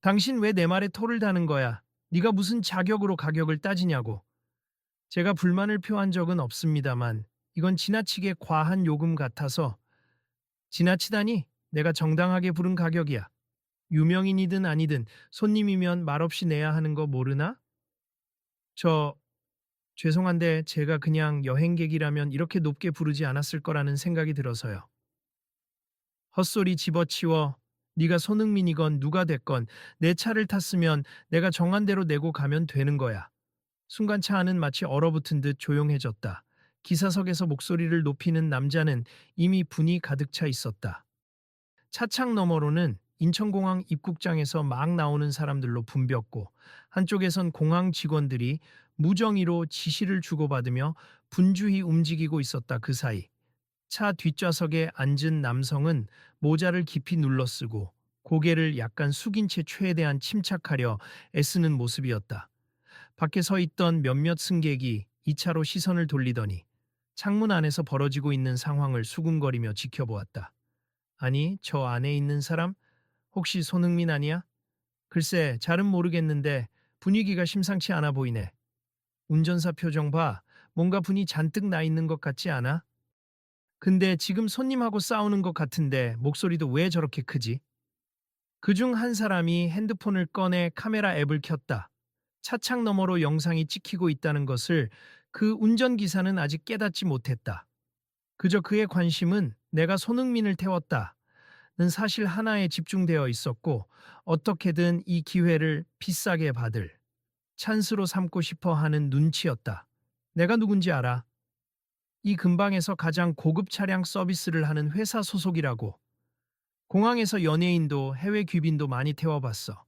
당신 왜 내 말에 토를 다는 거야? 네가 무슨 자격으로 가격을 따지냐고. 제가 불만을 표한 적은 없습니다만 이건 지나치게 과한 요금 같아서. 지나치다니? 내가 정당하게 부른 가격이야. 유명인이든 아니든 손님이면 말없이 내야 하는 거 모르나? 저 죄송한데 제가 그냥 여행객이라면 이렇게 높게 부르지 않았을 거라는 생각이 들어서요. 헛소리 집어치워. 네가 손흥민이건 누가 됐건 내 차를 탔으면 내가 정한 대로 내고 가면 되는 거야. 순간 차 안은 마치 얼어붙은 듯 조용해졌다. 기사석에서 목소리를 높이는 남자는 이미 분이 가득 차 있었다. 차창 너머로는 인천공항 입국장에서 막 나오는 사람들로 붐볐고, 한쪽에선 공항 직원들이 무정의로 지시를 주고받으며 분주히 움직이고 있었다. 그 사이 차 뒷좌석에 앉은 남성은 모자를 깊이 눌러쓰고 고개를 약간 숙인 채 최대한 침착하려 애쓰는 모습이었다. 밖에 서 있던 몇몇 승객이 이 차로 시선을 돌리더니 창문 안에서 벌어지고 있는 상황을 수군거리며 지켜보았다. 아니, 저 안에 있는 사람? 혹시 손흥민 아니야? 글쎄, 잘은 모르겠는데 분위기가 심상치 않아 보이네. 운전사 표정 봐. 뭔가 분이 잔뜩 나 있는 것 같지 않아? 근데 지금 손님하고 싸우는 것 같은데 목소리도 왜 저렇게 크지? 그중 한 사람이 핸드폰을 꺼내 카메라 앱을 켰다. 차창 너머로 영상이 찍히고 있다는 것을 그 운전기사는 아직 깨닫지 못했다. 그저 그의 관심은 내가 손흥민을 태웠다는 사실 하나에 집중되어 있었고, 어떻게든 이 기회를 비싸게 받을 찬스로 삼고 싶어 하는 눈치였다. 내가 누군지 알아? 이 근방에서 가장 고급 차량 서비스를 하는 회사 소속이라고. 공항에서 연예인도 해외 귀빈도 많이 태워봤어.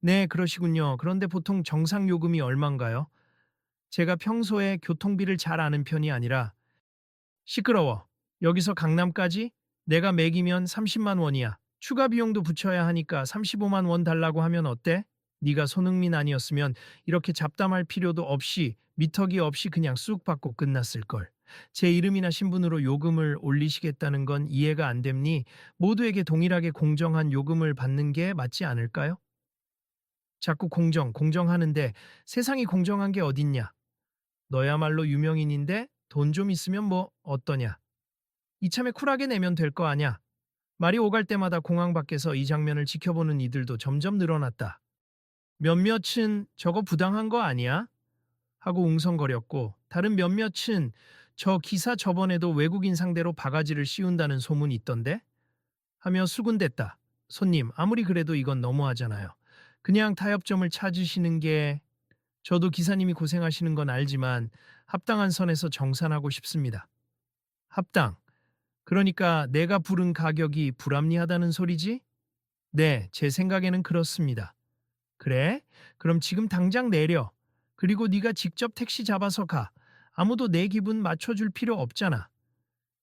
네, 그러시군요. 그런데 보통 정상 요금이 얼만가요? 제가 평소에 교통비를 잘 아는 편이 아니라. 시끄러워. 여기서 강남까지? 내가 매기면 30만 원이야. 추가 비용도 붙여야 하니까 35만 원 달라고 하면 어때? 네가 손흥민 아니었으면 이렇게 잡담할 필요도 없이 미터기 없이 그냥 쑥 받고 끝났을걸. 제 이름이나 신분으로 요금을 올리시겠다는 건 이해가 안 됩니? 모두에게 동일하게 공정한 요금을 받는 게 맞지 않을까요? 자꾸 공정하는데 세상이 공정한 게 어딨냐? 너야말로 유명인인데 돈 좀 있으면 뭐 어떠냐? 이참에 쿨하게 내면 될 거 아냐? 말이 오갈 때마다 공항 밖에서 이 장면을 지켜보는 이들도 점점 늘어났다. 몇몇은 저거 부당한 거 아니야? 하고 웅성거렸고, 다른 몇몇은 저 기사 저번에도 외국인 상대로 바가지를 씌운다는 소문이 있던데? 하며 수군댔다. 손님, 아무리 그래도 이건 너무하잖아요. 그냥 타협점을 찾으시는 게. 저도 기사님이 고생하시는 건 알지만 합당한 선에서 정산하고 싶습니다. 합당. 그러니까 내가 부른 가격이 불합리하다는 소리지? 네, 제 생각에는 그렇습니다. 그래? 그럼 지금 당장 내려. 그리고 네가 직접 택시 잡아서 가. 아무도 내 기분 맞춰줄 필요 없잖아.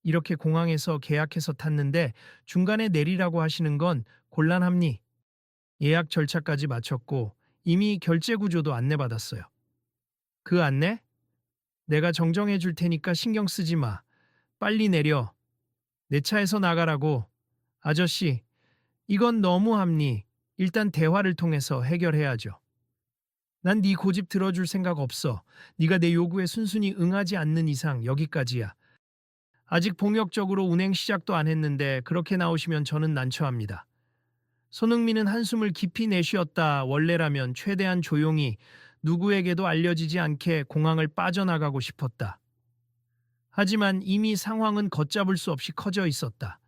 이렇게 공항에서 계약해서 탔는데 중간에 내리라고 하시는 건 곤란합니? 예약 절차까지 마쳤고 이미 결제 구조도 안내받았어요. 그 안내? 내가 정정해 줄 테니까 신경 쓰지 마. 빨리 내려. 내 차에서 나가라고. 아저씨, 이건 너무합니. 일단 대화를 통해서 해결해야죠. 난 네 고집 들어줄 생각 없어. 네가 내 요구에 순순히 응하지 않는 이상 여기까지야. 아직 본격적으로 운행 시작도 안 했는데 그렇게 나오시면 저는 난처합니다. 손흥민은 한숨을 깊이 내쉬었다. 원래라면 최대한 조용히 누구에게도 알려지지 않게 공항을 빠져나가고 싶었다. 하지만 이미 상황은 걷잡을 수 없이 커져 있었다.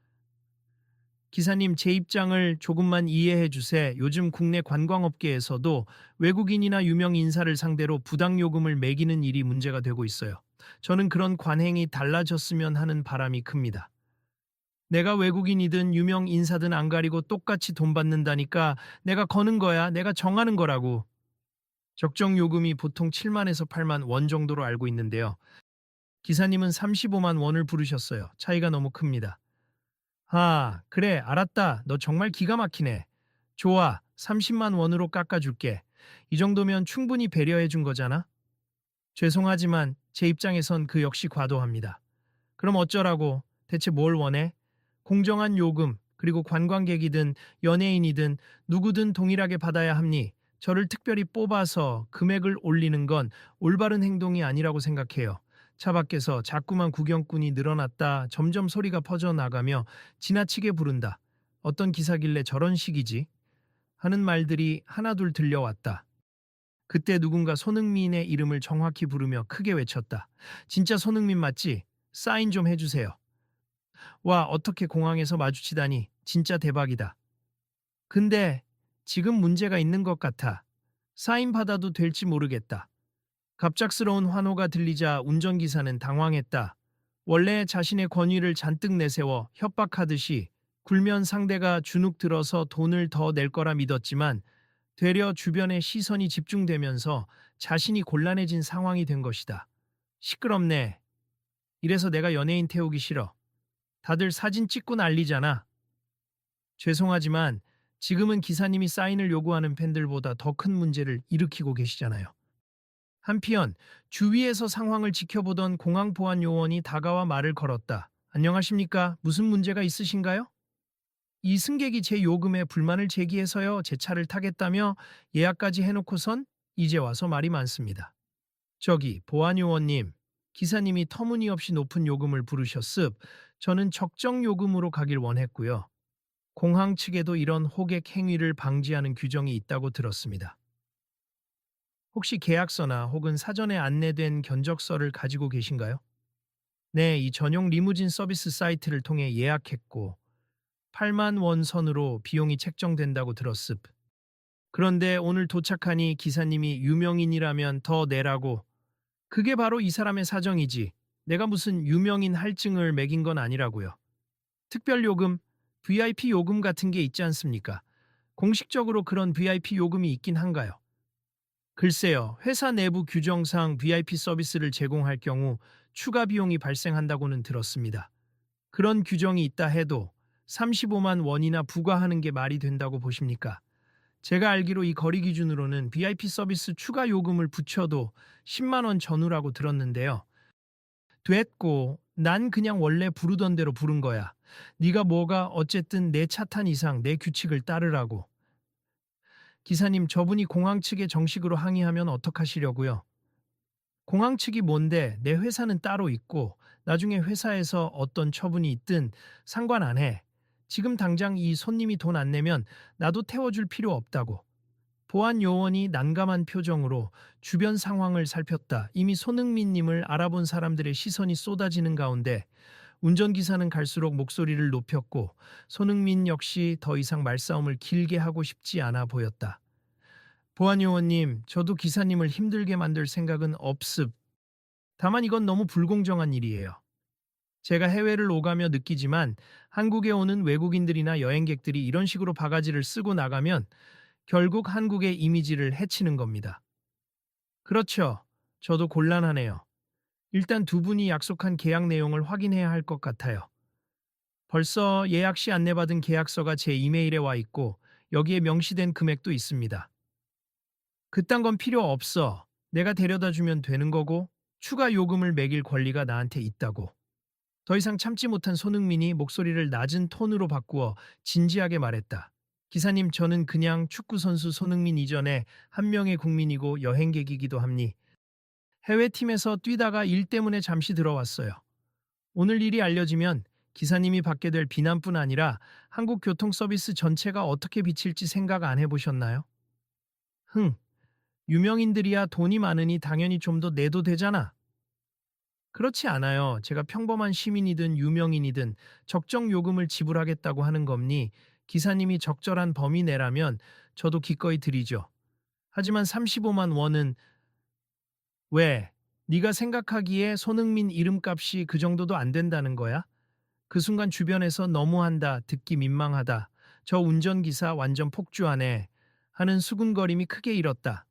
기사님, 제 입장을 조금만 이해해 주세. 요즘 국내 관광업계에서도 외국인이나 유명 인사를 상대로 부당요금을 매기는 일이 문제가 되고 있어요. 저는 그런 관행이 달라졌으면 하는 바람이 큽니다. 내가 외국인이든 유명 인사든 안 가리고 똑같이 돈 받는다니까. 내가 거는 거야. 내가 정하는 거라고. 적정 요금이 보통 7만에서 8만 원 정도로 알고 있는데요. 기사님은 35만 원을 부르셨어요. 차이가 너무 큽니다. 아, 그래, 알았다. 너 정말 기가 막히네. 좋아, 30만 원으로 깎아줄게. 이 정도면 충분히 배려해 준 거잖아? 죄송하지만 제 입장에선 그 역시 과도합니다. 그럼 어쩌라고? 대체 뭘 원해? 공정한 요금, 그리고 관광객이든 연예인이든 누구든 동일하게 받아야 합니. 저를 특별히 뽑아서 금액을 올리는 건 올바른 행동이 아니라고 생각해요. 차 밖에서 자꾸만 구경꾼이 늘어났다 점점 소리가 퍼져나가며 지나치게 부른다. 어떤 기사길래 저런 식이지? 하는 말들이 하나둘 들려왔다. 그때 누군가 손흥민의 이름을 정확히 부르며 크게 외쳤다. 진짜 손흥민 맞지? 사인 좀 해주세요. 와, 어떻게 공항에서 마주치다니. 진짜 대박이다. 근데 지금 문제가 있는 것 같아. 사인 받아도 될지 모르겠다. 갑작스러운 환호가 들리자 운전기사는 당황했다. 원래 자신의 권위를 잔뜩 내세워 협박하듯이 굴면 상대가 주눅 들어서 돈을 더 낼 거라 믿었지만 되려 주변의 시선이 집중되면서 자신이 곤란해진 상황이 된 것이다. 시끄럽네. 이래서 내가 연예인 태우기 싫어. 다들 사진 찍고 난리잖아. 죄송하지만 지금은 기사님이 사인을 요구하는 팬들보다 더 큰 문제를 일으키고 계시잖아요. 한편 주위에서 상황을 지켜보던 공항 보안 요원이 다가와 말을 걸었다. 안녕하십니까? 무슨 문제가 있으신가요? 이 승객이 제 요금에 불만을 제기해서요. 제 차를 타겠다며 예약까지 해놓고선 이제 와서 말이 많습니다. 저기 보안 요원님, 기사님이 터무니없이 높은 요금을 부르셨습. 저는 적정 요금으로 가길 원했고요. 공항 측에도 이런 호객 행위를 방지하는 규정이 있다고 들었습니다. 혹시 계약서나 혹은 사전에 안내된 견적서를 가지고 계신가요? 네, 이 전용 리무진 서비스 사이트를 통해 예약했고 8만 원 선으로 비용이 책정된다고 들었습. 그런데 오늘 도착하니 기사님이 유명인이라면 더 내라고. 그게 바로 이 사람의 사정이지. 내가 무슨 유명인 할증을 매긴 건 아니라고요. 특별 요금, VIP 요금 같은 게 있지 않습니까? 공식적으로 그런 VIP 요금이 있긴 한가요? 글쎄요, 회사 내부 규정상 VIP 서비스를 제공할 경우 추가 비용이 발생한다고는 들었습니다. 그런 규정이 있다 해도 35만 원이나 부과하는 게 말이 된다고 보십니까? 제가 알기로 이 거리 기준으로는 VIP 서비스 추가 요금을 붙여도 10만 원 전후라고 들었는데요. 됐고, 난 그냥 원래 부르던 대로 부른 거야. 네가 뭐가 어쨌든 내 차 탄 이상 내 규칙을 따르라고. 기사님, 저분이 공항 측에 정식으로 항의하면 어떡하시려고요? 공항 측이 뭔데 내 회사는 따로 있고 나중에 회사에서 어떤 처분이 있든 상관 안 해. 지금 당장 이 손님이 돈 안 내면 나도 태워줄 필요 없다고. 보안 요원이 난감한 표정으로 주변 상황을 살폈다. 이미 손흥민 님을 알아본 사람들의 시선이 쏟아지는 가운데 운전기사는 갈수록 목소리를 높였고 손흥민 역시 더 이상 말싸움을 길게 하고 싶지 않아 보였다. 보안 요원님, 저도 기사님을 힘들게 만들 생각은 없습. 다만 이건 너무 불공정한 일이에요. 제가 해외를 오가며 느끼지만 한국에 오는 외국인들이나 여행객들이 이런 식으로 바가지를 쓰고 나가면 결국 한국의 이미지를 해치는 겁니다. 그렇죠. 저도 곤란하네요. 일단 두 분이 약속한 계약 내용을 확인해야 할 것 같아요. 벌써 예약 시 안내받은 계약서가 제 이메일에 와 있고 여기에 명시된 금액도 있습니다. 그딴 건 필요 없어. 내가 데려다 주면 되는 거고 추가 요금을 매길 권리가 나한테 있다고. 더 이상 참지 못한 손흥민이 목소리를 낮은 톤으로 바꾸어 진지하게 말했다. 기사님, 저는 그냥 축구선수 손흥민 이전에 한 명의 국민이고 여행객이기도 합니. 해외팀에서 뛰다가 일 때문에 잠시 들어왔어요. 오늘 일이 알려지면 기사님이 받게 될 비난뿐 아니라 한국 교통 서비스 전체가 어떻게 비칠지 생각 안 해보셨나요? 유명인들이야 돈이 많으니 당연히 좀 더 내도 되잖아. 그렇지 않아요. 제가 평범한 시민이든 유명인이든 적정 요금을 지불하겠다고 하는 겁니. 기사님이 적절한 범위 내라면 저도 기꺼이 드리죠. 하지만 35만 원은 왜? 네가 생각하기에 손흥민 이름값이 그 정도도 안 된다는 거야? 그 순간 주변에서 너무한다, 듣기 민망하다, 저 운전기사 완전 폭주하네 하는 수군거림이 크게 일었다.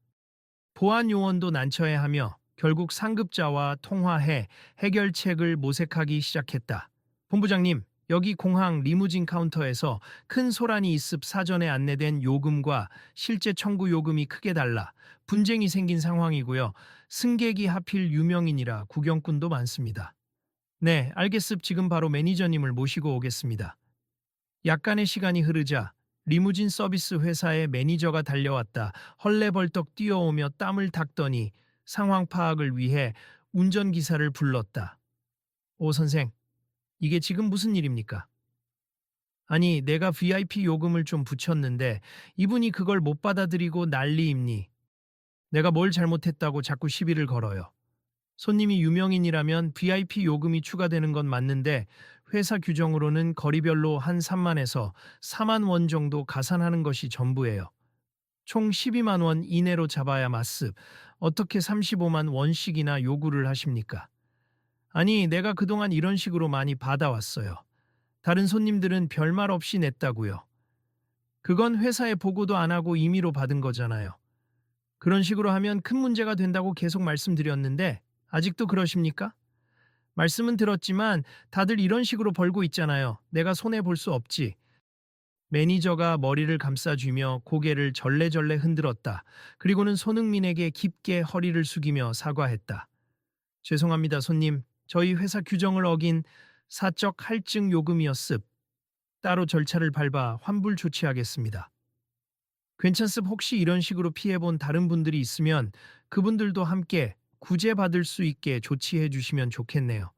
보안 요원도 난처해하며 결국 상급자와 통화해 해결책을 모색하기 시작했다. 본부장님, 여기 공항 리무진 카운터에서 큰 소란이 있습. 사전에 안내된 요금과 실제 청구 요금이 크게 달라 분쟁이 생긴 상황이고요. 승객이 하필 유명인이라 구경꾼도 많습니다. 네, 알겠습. 지금 바로 매니저님을 모시고 오겠습니다. 약간의 시간이 흐르자 리무진 서비스 회사의 매니저가 달려왔다. 헐레벌떡 뛰어오며 땀을 닦더니 상황 파악을 위해 운전기사를 불렀다. 오 선생, 이게 지금 무슨 일입니까? 아니, 내가 VIP 요금을 좀 붙였는데 이분이 그걸 못 받아들이고 난리입니. 내가 뭘 잘못했다고 자꾸 시비를 걸어요. 손님이 유명인이라면 VIP 요금이 추가되는 건 맞는데 회사 규정으로는 거리별로 한 3만에서 4만 원 정도 가산하는 것이 전부예요. 총 12만 원 이내로 잡아야 맞습. 어떻게 35만 원씩이나 요구를 하십니까? 아니, 내가 그동안 이런 식으로 많이 받아왔어요. 다른 손님들은 별말 없이 냈다고요. 그건 회사에 보고도 안 하고 임의로 받은 거잖아요. 그런 식으로 하면 큰 문제가 된다고 계속 말씀드렸는데 아직도 그러십니까? 말씀은 들었지만 다들 이런 식으로 벌고 있잖아요. 내가 손해 볼 수 없지. 매니저가 머리를 감싸쥐며 고개를 절레절레 흔들었다. 그리고는 손흥민에게 깊게 허리를 숙이며 사과했다. 죄송합니다, 손님. 저희 회사 규정을 어긴 사적 할증 요금이었습. 따로 절차를 밟아 환불 조치하겠습니다. 괜찮습. 혹시 이런 식으로 피해본 다른 분들이 있으면 그분들도 함께 구제받을 수 있게 조치해 주시면 좋겠네요.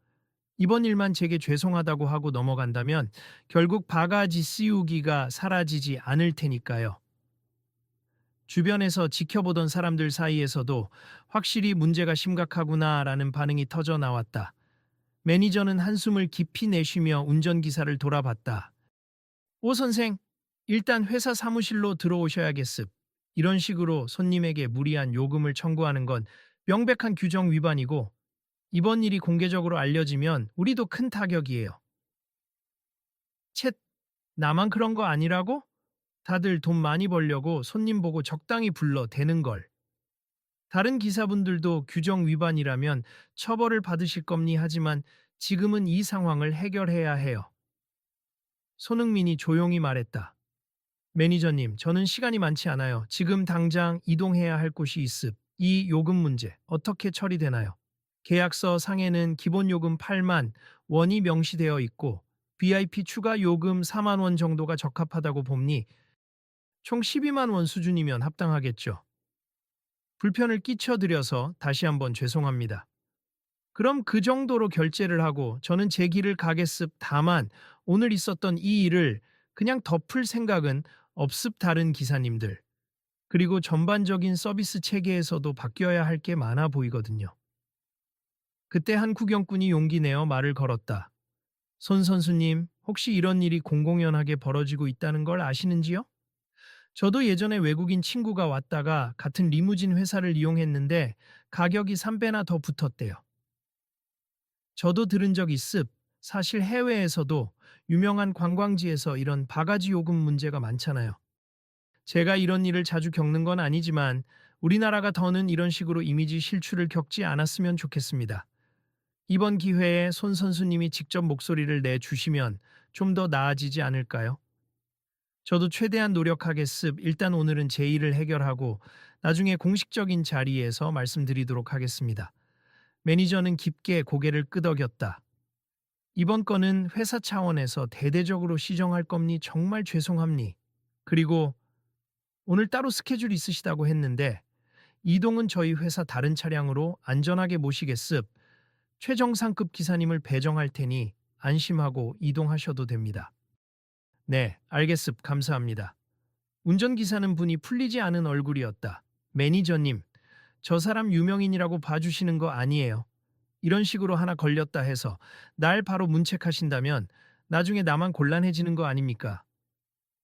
이번 일만 제게 죄송하다고 하고 넘어간다면 결국 바가지 씌우기가 사라지지 않을 테니까요. 주변에서 지켜보던 사람들 사이에서도 확실히 문제가 심각하구나라는 반응이 터져 나왔다. 매니저는 한숨을 깊이 내쉬며 운전기사를 돌아봤다. 오 선생, 일단 회사 사무실로 들어오셔야겠습. 이런 식으로 손님에게 무리한 요금을 청구하는 건 명백한 규정 위반이고 이번 일이 공개적으로 알려지면 우리도 큰 타격이에요. 쳇, 나만 그런 거 아니라고? 다들 돈 많이 벌려고 손님 보고 적당히 불러 대는 걸. 다른 기사분들도 규정 위반이라면 처벌을 받으실 겁니 하지만 지금은 이 상황을 해결해야 해요. 손흥민이 조용히 말했다. 매니저님, 저는 시간이 많지 않아요. 지금 당장 이동해야 할 곳이 있습. 이 요금 문제 어떻게 처리되나요? 계약서 상에는 기본 요금 8만 원이 명시되어 있고 VIP 추가 요금 4만 원 정도가 적합하다고 봅니 총 12만 원 수준이면 합당하겠죠. 불편을 끼쳐드려서 다시 한번 죄송합니다. 그럼 그 정도로 결제를 하고 저는 제 길을 가겠습. 다만 오늘 있었던 이 일을 그냥 덮을 생각은 없습. 다른 기사님들. 그리고 전반적인 서비스 체계에서도 바뀌어야 할 게 많아 보이거든요. 그때 한 구경꾼이 용기 내어 말을 걸었다. 손 선수님, 혹시 이런 일이 공공연하게 벌어지고 있다는 걸 아시는지요? 저도 예전에 외국인 친구가 왔다가 같은 리무진 회사를 이용했는데 가격이 3배나 더 붙었대요. 저도 들은 적 있습. 사실 해외에서도 유명한 관광지에서 이런 바가지 요금 문제가 많잖아요. 제가 이런 일을 자주 겪는 건 아니지만 우리나라가 더는 이런 식으로 이미지 실추를 겪지 않았으면 좋겠습니다. 이번 기회에 손 선수님이 직접 목소리를 내주시면 좀 더 나아지지 않을까요? 저도 최대한 노력하겠습. 일단 오늘은 제 일을 해결하고 나중에 공식적인 자리에서 말씀드리도록 하겠습니다. 매니저는 깊게 고개를 끄덕였다. 이번 건은 회사 차원에서 대대적으로 시정할 겁니 정말 죄송합니. 그리고 오늘 따로 스케줄 있으시다고 했는데 이동은 저희 회사 다른 차량으로 안전하게 모시겠습. 최정상급 기사님을 배정할 테니 안심하고 이동하셔도 됩니다. 네, 알겠습. 감사합니다. 운전기사는 분이 풀리지 않은 얼굴이었다. 매니저님, 저 사람 유명인이라고 봐주시는 거 아니에요. 이런 식으로 하나 걸렸다 해서 날 바로 문책하신다면 나중에 나만 곤란해지는 거 아닙니까?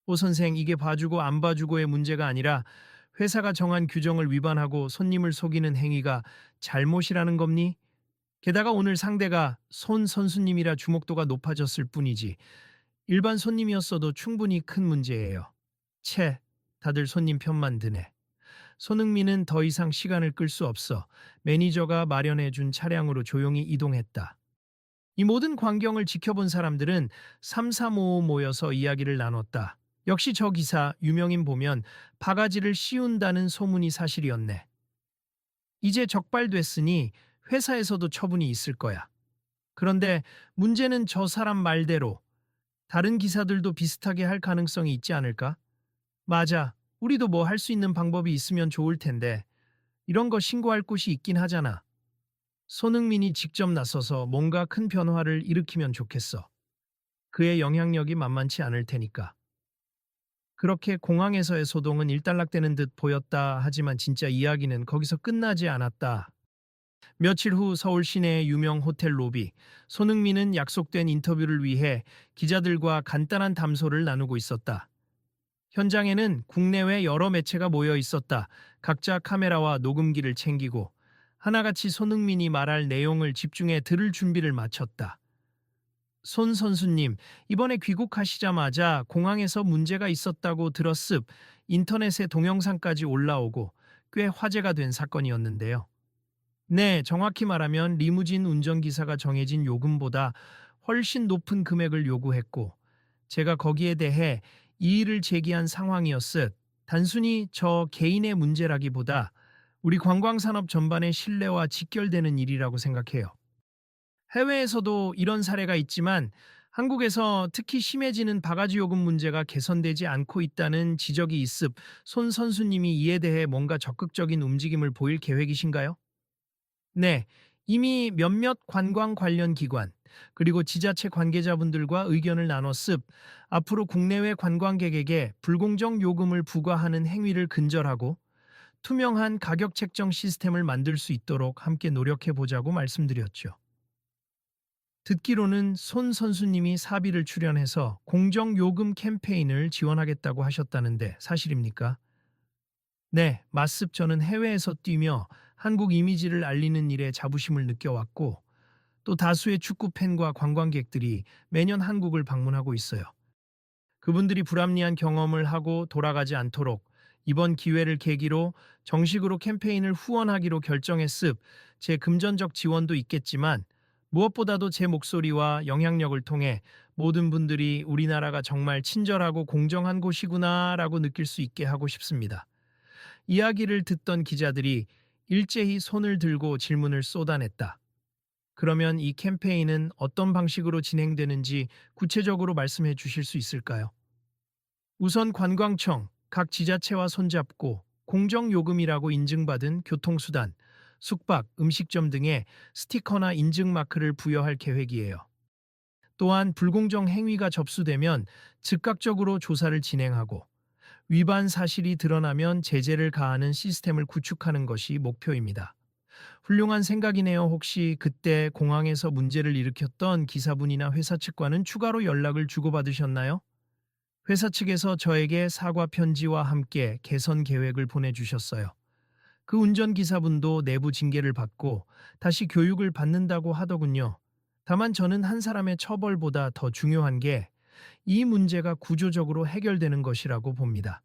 오 선생, 이게 봐주고 안 봐주고의 문제가 아니라 회사가 정한 규정을 위반하고 손님을 속이는 행위가 잘못이라는 겁니? 게다가 오늘 상대가 손 선수님이라 주목도가 높아졌을 뿐이지 일반 손님이었어도 충분히 큰 문제예요. 채, 다들 손님 편만 드네. 손흥민은 더 이상 시간을 끌 수 없어 매니저가 마련해준 차량으로 조용히 이동했다. 이 모든 광경을 지켜본 사람들은 삼삼오오 모여서 이야기를 나눴다. 역시 저 기사 유명인 보면 바가지를 씌운다는 소문이 사실이었네. 이제 적발됐으니 회사에서도 처분이 있을 거야. 그런데 문제는 저 사람 말대로 다른 기사들도 비슷하게 할 가능성이 있지 않을까? 맞아. 우리도 뭐 할 수 있는 방법이 있으면 좋을 텐데. 이런 거 신고할 곳이 있긴 하잖아. 손흥민이 직접 나서서 뭔가 큰 변화를 일으키면 좋겠어. 그의 영향력이 만만치 않을 테니까. 그렇게 공항에서의 소동은 일단락되는 듯 보였다 하지만 진짜 이야기는 거기서 끝나지 않았다. 며칠 후 서울 시내의 유명 호텔 로비, 손흥민은 약속된 인터뷰를 위해 기자들과 간단한 담소를 나누고 있었다. 현장에는 국내외 여러 매체가 모여 있었다. 각자 카메라와 녹음기를 챙기고 하나같이 손흥민이 말할 내용을 집중해 들을 준비를 마쳤다. 손 선수님, 이번에 귀국하시자마자 공항에서 문제가 있었다고 들었습. 인터넷에 동영상까지 올라오고 꽤 화제가 된 사건이었는데요. 네, 정확히 말하면 리무진 운전기사가 정해진 요금보다 훨씬 높은 금액을 요구했고, 제가 거기에 대해 이의를 제기한 상황이었듯 단순히 저 개인의 문제라기보다 우리 관광산업 전반의 신뢰와 직결되는 일이라고 생각해요. 해외에서도 이런 사례가 있지만 한국에서 특히 심해지는 바가지 요금 문제가 개선되지 않고 있다는 지적이 있습. 손 선수님이 이에 대해 뭔가 적극적인 움직임을 보일 계획이신가요? 네, 이미 몇몇 관광 관련 기관, 그리고 지자체 관계자분들과 의견을 나눴습. 앞으로 국내외 관광객에게 불공정 요금을 부과하는 행위를 근절하고 투명한 가격 책정 시스템을 만들 수 있도록 함께 노력해 보자고 말씀드렸죠. 듣기로는 손 선수님이 사비를 출연해서 공정 요금 캠페인을 지원하겠다고 하셨다는데 사실입니까? 네, 맞습. 저는 해외에서 뛰며 한국 이미지를 알리는 일에 자부심을 느껴왔고 또 다수의 축구 팬과 관광객들이 매년 한국을 방문하고 있어요. 그분들이 불합리한 경험을 하고 돌아가지 않도록 이번 기회를 계기로 정식으로 캠페인을 후원하기로 결정했습. 제 금전적 지원도 있겠지만 무엇보다도 제 목소리와 영향력을 통해 모든 분들이 우리나라가 정말 친절하고 공정한 곳이구나라고 느낄 수 있게 하고 싶습니다. 이야기를 듣던 기자들이 일제히 손을 들고 질문을 쏟아냈다. 그러면 이 캠페인은 어떤 방식으로 진행되는지 구체적으로 말씀해 주실 수 있을까요? 우선 관광청, 각 지자체와 손잡고 공정요금이라고 인증받은 교통수단, 숙박, 음식점 등에 스티커나 인증마크를 부여할 계획이에요. 또한 불공정 행위가 접수되면 즉각적으로 조사를 진행하고 위반 사실이 드러나면 제재를 가하는 시스템을 구축하는 것이 목표입니다. 훌륭한 생각이네요. 혹시 그때 공항에서 문제를 일으켰던 기사분이나 회사 측과는 추가로 연락을 주고받으셨나요? 회사 측에서 저에게 사과 편지와 함께 개선 계획을 보내주셨어요. 그 운전기사분도 내부 징계를 받고 다시 교육을 받는다고 하더군요. 다만 저는 한 사람의 처벌보다 더 중요한 게 이 문제가 구조적으로 해결되는 것이라고 봅니다.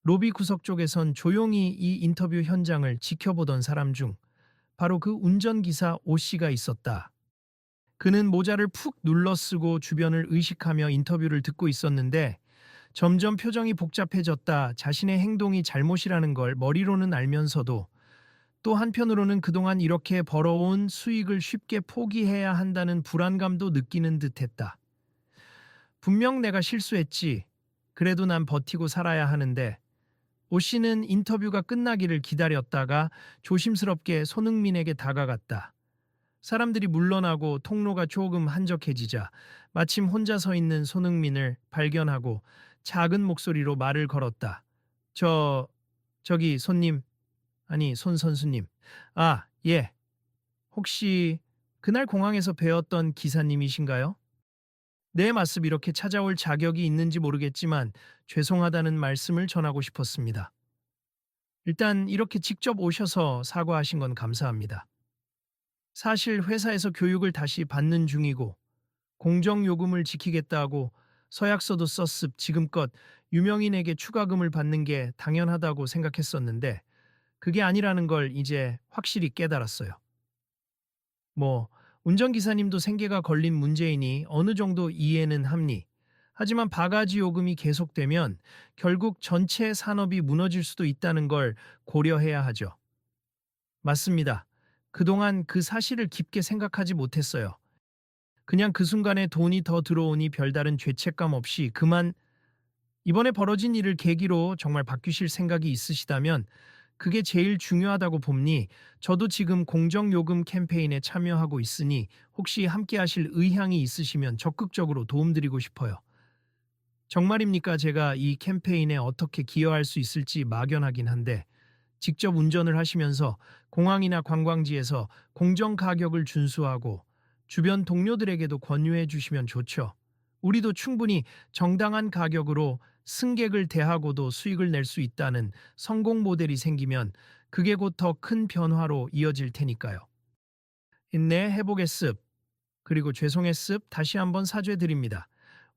로비 구석 쪽에선 조용히 이 인터뷰 현장을 지켜보던 사람 중 바로 그 운전기사 오 씨가 있었다. 그는 모자를 푹 눌러 쓰고 주변을 의식하며 인터뷰를 듣고 있었는데 점점 표정이 복잡해졌다. 자신의 행동이 잘못이라는 걸 머리로는 알면서도 또 한편으로는 그동안 이렇게 벌어온 수익을 쉽게 포기해야 한다는 불안감도 느끼는 듯했다. 분명 내가 실수했지. 그래도 난 버티고 살아야 하는데 오 씨는 인터뷰가 끝나기를 기다렸다가 조심스럽게 손흥민에게 다가갔다. 사람들이 물러나고 통로가 조금 한적해지자 마침 혼자 서 있는 손흥민을 발견하고 작은 목소리로 말을 걸었다. 저, 저기 손님, 아니 손 선수님. 아, 예. 혹시 그날 공항에서 뵈었던 기사님이신가요? 네, 맞습. 이렇게 찾아올 자격이 있는지 모르겠지만 죄송하다는 말씀을 전하고 싶었습니다. 일단 이렇게 직접 오셔서 사과하신 건 감사합니다. 사실 회사에서 교육을 다시 받는 중이고 공정요금을 지키겠다고 서약서도 썼습. 지금껏 유명인에게 추가금을 받는 게 당연하다고 생각했었는데 그게 아니라는 걸 이제 확실히 깨달았어요. 뭐 운전기사님도 생계가 걸린 문제이니 어느 정도 이해는 합니. 하지만 바가지 요금이 계속되면 결국 전체 산업이 무너질 수도 있다는 걸 고려해야 하죠. 맞습니다. 그동안 그 사실을 깊게 생각하지 못했어요. 그냥 그 순간에 돈이 더 들어오니 별다른 죄책감 없이 그만. 이번에 벌어진 일을 계기로 정말 바뀌실 생각이 있으시다면 그게 제일 중요하다고 봅니. 저도 지금 공정요금 캠페인에 참여하고 있으니 혹시 함께 하실 의향이 있으시면 적극적으로 도움드리고 싶어요. 정말입니까? 제가 이 캠페인에 어떻게 기여할 수 있을지 막연하긴 한데 직접 운전을 하시면서 공항이나 관광지에서 공정 가격을 준수하고 주변 동료들에게도 권유해 주시면 좋죠. 우리도 충분히 정당한 가격으로 승객을 대하고도 수익을 낼 수 있다는 성공 모델이 생기면 그게 곧 더 큰 변화로 이어질 테니까요. 네, 해보겠습. 그리고 죄송했습. 다시 한번 사죄드립니다.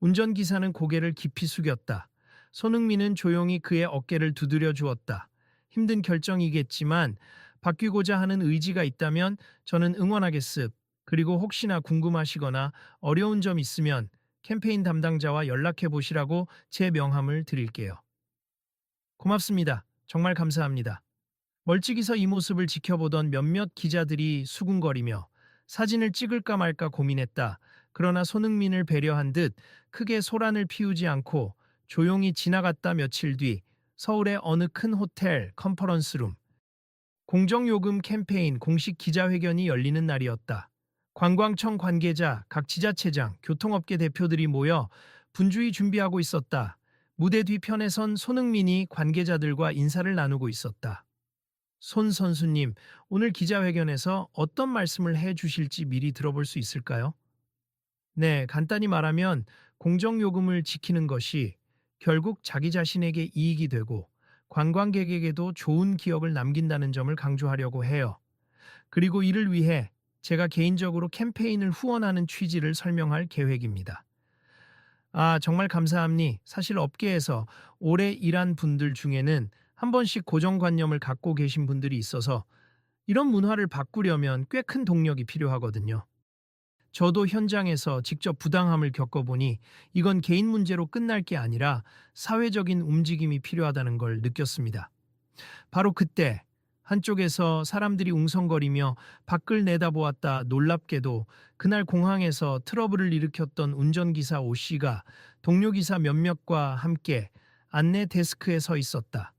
운전기사는 고개를 깊이 숙였다. 손흥민은 조용히 그의 어깨를 두드려 주었다. 힘든 결정이겠지만 바뀌고자 하는 의지가 있다면 저는 응원하겠습. 그리고 혹시나 궁금하시거나 어려운 점 있으면 캠페인 담당자와 연락해 보시라고 제 명함을 드릴게요. 고맙습니다. 정말 감사합니다. 멀찍이서 이 모습을 지켜보던 몇몇 기자들이 수군거리며 사진을 찍을까 말까 고민했다. 그러나 손흥민을 배려한 듯 크게 소란을 피우지 않고 조용히 지나갔다. 며칠 뒤 서울의 어느 큰 호텔 컨퍼런스룸, 공정요금 캠페인 공식 기자회견이 열리는 날이었다. 관광청 관계자, 각 지자체장, 교통업계 대표들이 모여 분주히 준비하고 있었다. 무대 뒤편에선 손흥민이 관계자들과 인사를 나누고 있었다. 손 선수님, 오늘 기자회견에서 어떤 말씀을 해 주실지 미리 들어볼 수 있을까요? 네, 간단히 말하면 공정요금을 지키는 것이 결국 자기 자신에게 이익이 되고 관광객에게도 좋은 기억을 남긴다는 점을 강조하려고 해요. 그리고 이를 위해 제가 개인적으로 캠페인을 후원하는 취지를 설명할 계획입니다. 아, 정말 감사합니. 사실 업계에서 오래 일한 분들 중에는 한 번씩 고정관념을 갖고 계신 분들이 있어서 이런 문화를 바꾸려면 꽤 큰 동력이 필요하거든요. 저도 현장에서 직접 부당함을 겪어보니 이건 개인 문제로 끝날 게 아니라 사회적인 움직임이 필요하다는 걸 느꼈습니다. 바로 그때 한쪽에서 사람들이 웅성거리며 밖을 내다보았다. 놀랍게도 그날 공항에서 트러블을 일으켰던 운전기사 오 씨가 동료 기사 몇몇과 함께 안내 데스크에 서 있었다.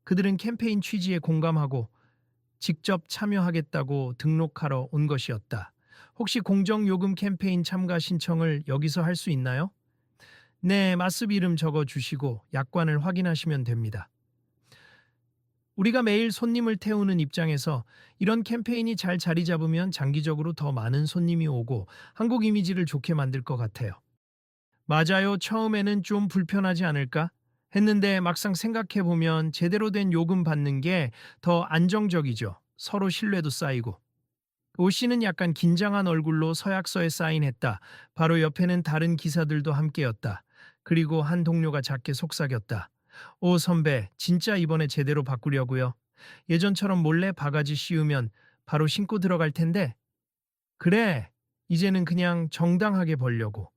그들은 캠페인 취지에 공감하고 직접 참여하겠다고 등록하러 온 것이었다. 혹시 공정요금 캠페인 참가 신청을 여기서 할 수 있나요? 네, 마습 이름 적어 주시고 약관을 확인하시면 됩니다. 우리가 매일 손님을 태우는 입장에서 이런 캠페인이 잘 자리 잡으면 장기적으로 더 많은 손님이 오고 한국 이미지를 좋게 만들 것 같아요. 맞아요. 처음에는 좀 불편하지 않을까? 했는데 막상 생각해보면 제대로 된 요금 받는 게 더 안정적이죠. 서로 신뢰도 쌓이고. 오 씨는 약간 긴장한 얼굴로 서약서에 사인했다. 바로 옆에는 다른 기사들도 함께였다. 그리고 한 동료가 작게 속삭였다. 오 선배, 진짜 이번에 제대로 바꾸려고요. 예전처럼 몰래 바가지 씌우면 바로 신고 들어갈 텐데. 그래, 이제는 그냥 정당하게 벌려고.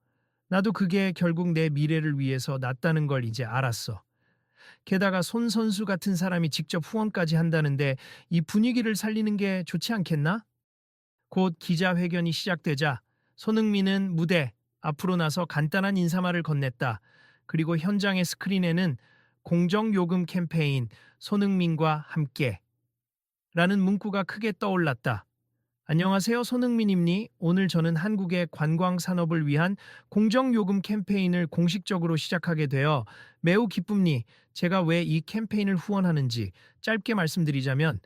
나도 그게 결국 내 미래를 위해서 낫다는 걸 이제 알았어. 게다가 손 선수 같은 사람이 직접 후원까지 한다는데 이 분위기를 살리는 게 좋지 않겠나? 곧 기자회견이 시작되자 손흥민은 무대 앞으로 나서 간단한 인사말을 건넸다. 그리고 현장의 스크린에는 공정요금 캠페인 손흥민과 함께 라는 문구가 크게 떠올랐다. 안녕하세요, 손흥민입니. 오늘 저는 한국의 관광 산업을 위한 공정요금 캠페인을 공식적으로 시작하게 되어 매우 기쁩니. 제가 왜 이 캠페인을 후원하는지 짧게 말씀드리자면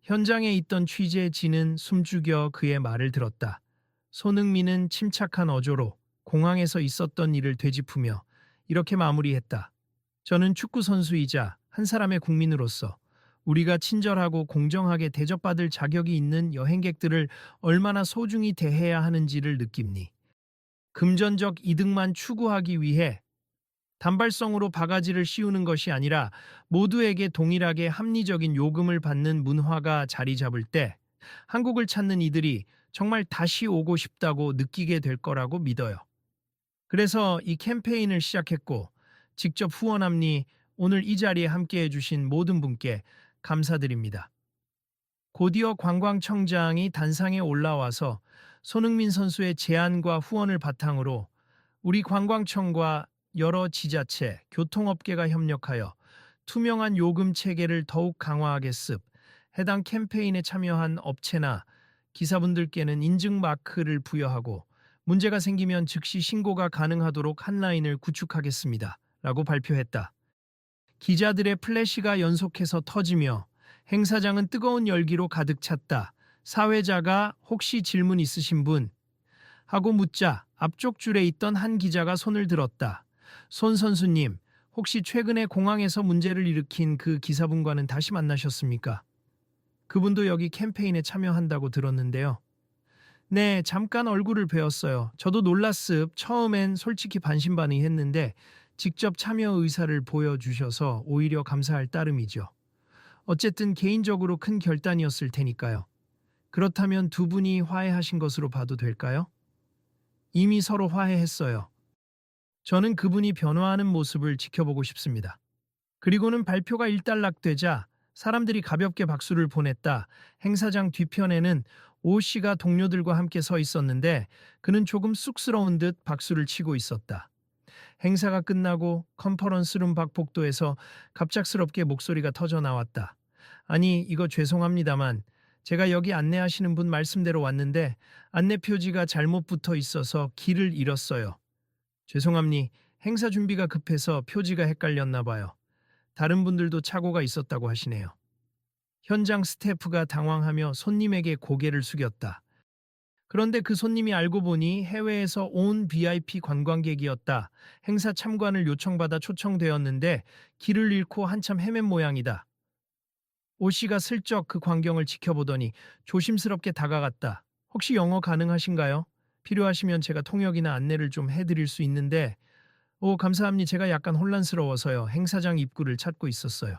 현장에 있던 취재진은 숨죽여 그의 말을 들었다. 손흥민은 침착한 어조로 공항에서 있었던 일을 되짚으며 이렇게 마무리했다. 저는 축구 선수이자 한 사람의 국민으로서 우리가 친절하고 공정하게 대접받을 자격이 있는 여행객들을 얼마나 소중히 대해야 하는지를 느낍니. 금전적 이득만 추구하기 위해 단발성으로 바가지를 씌우는 것이 아니라 모두에게 동일하게 합리적인 요금을 받는 문화가 자리 잡을 때 한국을 찾는 이들이 정말 다시 오고 싶다고 느끼게 될 거라고 믿어요. 그래서 이 캠페인을 시작했고 직접 후원함니. 오늘 이 자리에 함께해 주신 모든 분께 감사드립니다. 곧이어 관광청장이 단상에 올라와서 손흥민 선수의 제안과 후원을 바탕으로 우리 관광청과 여러 지자체, 교통업계가 협력하여 투명한 요금 체계를 더욱 강화하겠습. 해당 캠페인에 참여한 업체나 기사분들께는 인증 마크를 부여하고 문제가 생기면 즉시 신고가 가능하도록 한라인을 구축하겠습니다. 라고 발표했다. 기자들의 플래시가 연속해서 터지며 행사장은 뜨거운 열기로 가득 찼다. 사회자가 혹시 질문 있으신 분? 하고 묻자 앞쪽 줄에 있던 한 기자가 손을 들었다. 손 선수님, 혹시 최근에 공항에서 문제를 일으킨 그 기사분과는 다시 만나셨습니까? 그분도 여기 캠페인에 참여한다고 들었는데요. 네, 잠깐 얼굴을 뵈었어요. 저도 놀랐습. 처음엔 솔직히 반신반의했는데 직접 참여 의사를 보여주셔서 오히려 감사할 따름이죠. 어쨌든 개인적으로 큰 결단이었을 테니까요. 그렇다면 두 분이 화해하신 것으로 봐도 될까요? 이미 서로 화해했어요. 저는 그분이 변화하는 모습을 지켜보고 싶습니다. 그리고는 발표가 일단락되자 사람들이 가볍게 박수를 보냈다. 행사장 뒤편에는 오 씨가 동료들과 함께 서 있었는데 그는 조금 쑥스러운 듯 박수를 치고 있었다. 행사가 끝나고 컨퍼런스룸 밖 복도에서 갑작스럽게 목소리가 터져 나왔다. 아니, 이거 죄송합니다만 제가 여기 안내하시는 분 말씀대로 왔는데 안내 표지가 잘못 붙어 있어서 길을 잃었어요. 죄송합니. 행사 준비가 급해서 표지가 헷갈렸나 봐요. 다른 분들도 착오가 있었다고 하시네요. 현장 스태프가 당황하며 손님에게 고개를 숙였다. 그런데 그 손님이 알고 보니 해외에서 온 VIP 관광객이었다. 행사 참관을 요청받아 초청되었는데 길을 잃고 한참 헤맨 모양이다. 오 씨가 슬쩍 그 광경을 지켜보더니 조심스럽게 다가갔다. 혹시 영어 가능하신가요? 필요하시면 제가 통역이나 안내를 좀 해드릴 수 있는데 오, 감사합니다. 제가 약간 혼란스러워서요. 행사장 입구를 찾고 있었어요.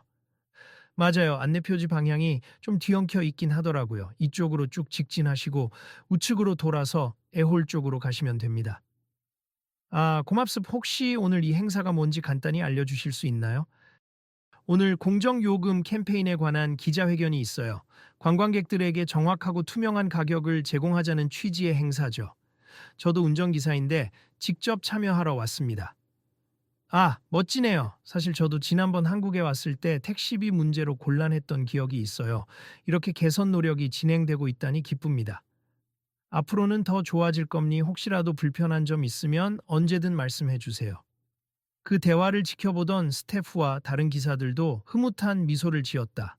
맞아요. 안내 표지 방향이 좀 뒤엉켜 있긴 하더라고요. 이쪽으로 쭉 직진하시고 우측으로 돌아서 애홀 쪽으로 가시면 됩니다. 아, 고맙습. 혹시 오늘 이 행사가 뭔지 간단히 알려주실 수 있나요? 오늘 공정요금 캠페인에 관한 기자회견이 있어요. 관광객들에게 정확하고 투명한 가격을 제공하자는 취지의 행사죠. 저도 운전기사인데 직접 참여하러 왔습니다. 아, 멋지네요. 사실 저도 지난번 한국에 왔을 때 택시비 문제로 곤란했던 기억이 있어요. 이렇게 개선 노력이 진행되고 있다니 기쁩니다. 앞으로는 더 좋아질 겁니 혹시라도 불편한 점 있으면 언제든 말씀해 주세요. 그 대화를 지켜보던 스태프와 다른 기사들도 흐뭇한 미소를 지었다.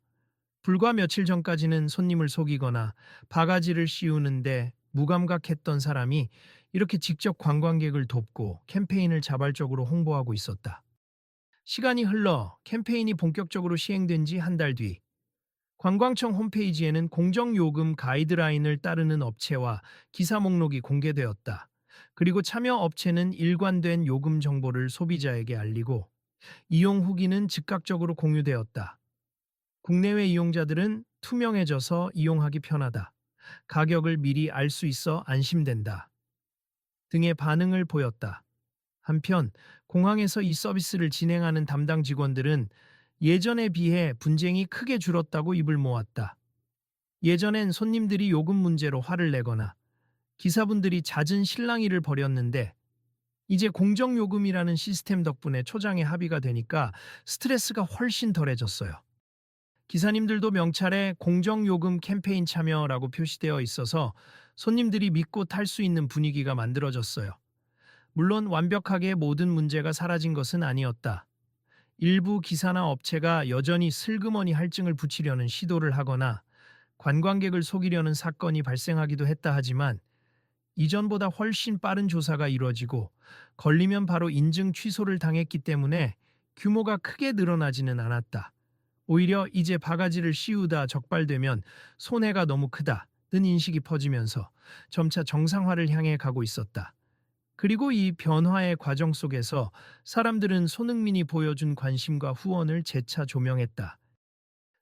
불과 며칠 전까지는 손님을 속이거나 바가지를 씌우는데 무감각했던 사람이 이렇게 직접 관광객을 돕고 캠페인을 자발적으로 홍보하고 있었다. 시간이 흘러 캠페인이 본격적으로 시행된 지 한 달 뒤, 관광청 홈페이지에는 공정요금 가이드라인을 따르는 업체와 기사 목록이 공개되었다. 그리고 참여 업체는 일관된 요금 정보를 소비자에게 알리고 이용 후기는 즉각적으로 공유되었다. 국내외 이용자들은 투명해져서 이용하기 편하다. 가격을 미리 알 수 있어 안심된다. 등의 반응을 보였다. 한편 공항에서 이 서비스를 진행하는 담당 직원들은 예전에 비해 분쟁이 크게 줄었다고 입을 모았다. 예전엔 손님들이 요금 문제로 화를 내거나 기사분들이 잦은 실랑이를 벌였는데 이제 공정요금이라는 시스템 덕분에 초장에 합의가 되니까 스트레스가 훨씬 덜해졌어요. 기사님들도 명찰에 공정요금 캠페인 참여라고 표시되어 있어서 손님들이 믿고 탈 수 있는 분위기가 만들어졌어요. 물론 완벽하게 모든 문제가 사라진 것은 아니었다. 일부 기사나 업체가 여전히 슬그머니 할증을 붙이려는 시도를 하거나 관광객을 속이려는 사건이 발생하기도 했다 하지만 이전보다 훨씬 빠른 조사가 이루어지고 걸리면 바로 인증 취소를 당했기 때문에 규모가 크게 늘어나지는 않았다. 오히려 이제 바가지를 씌우다 적발되면 손해가 너무 크다는 인식이 퍼지면서 점차 정상화를 향해 가고 있었다. 그리고 이 변화의 과정 속에서 사람들은 손흥민이 보여준 관심과 후원을 재차 조명했다.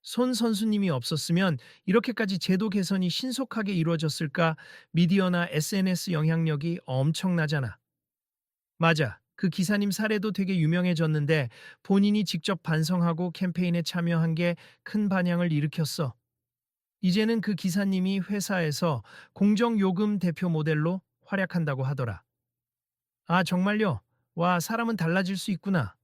손 선수님이 없었으면 이렇게까지 제도 개선이 신속하게 이루어졌을까? 미디어나 SNS 영향력이 엄청나잖아. 맞아. 그 기사님 사례도 되게 유명해졌는데 본인이 직접 반성하고 캠페인에 참여한 게 큰 반향을 일으켰어. 이제는 그 기사님이 회사에서 공정요금 대표 모델로 활약한다고 하더라. 아, 정말요? 와, 사람은 달라질 수 있구나.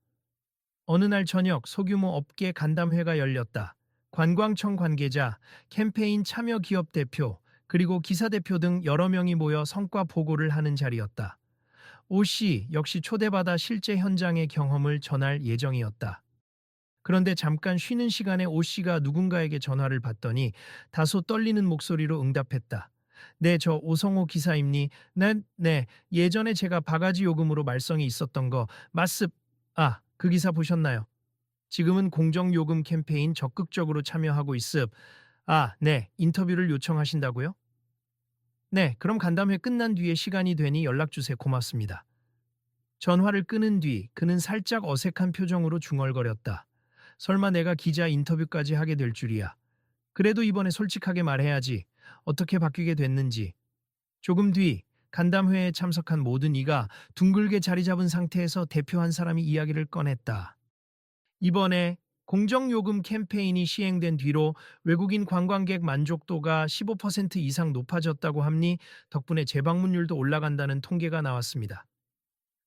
어느 날 저녁 소규모 업계 간담회가 열렸다. 관광청 관계자, 캠페인 참여 기업 대표, 그리고 기사 대표 등 여러 명이 모여 성과 보고를 하는 자리였다. 오 씨 역시 초대받아 실제 현장의 경험을 전할 예정이었다. 그런데 잠깐 쉬는 시간에 오 씨가 누군가에게 전화를 받더니 다소 떨리는 목소리로 응답했다. 네, 저 오성호 기사입니. 네, 예전에 제가 바가지 요금으로 말썽이 있었던 거 맞습. 아, 그 기사 보셨나요? 지금은 공정요금 캠페인 적극적으로 참여하고 있습. 아, 네, 인터뷰를 요청하신다고요? 네, 그럼 간담회 끝난 뒤에 시간이 되니 연락 주세요. 고맙습니다. 전화를 끊은 뒤 그는 살짝 어색한 표정으로 중얼거렸다. 설마 내가 기자 인터뷰까지 하게 될 줄이야. 그래도 이번에 솔직하게 말해야지. 어떻게 바뀌게 됐는지. 조금 뒤 간담회에 참석한 모든 이가 둥글게 자리 잡은 상태에서 대표 한 사람이 이야기를 꺼냈다. 이번에 공정요금 캠페인이 시행된 뒤로 외국인 관광객 만족도가 15% 이상 높아졌다고 합니 덕분에 재방문율도 올라간다는 통계가 나왔습니다.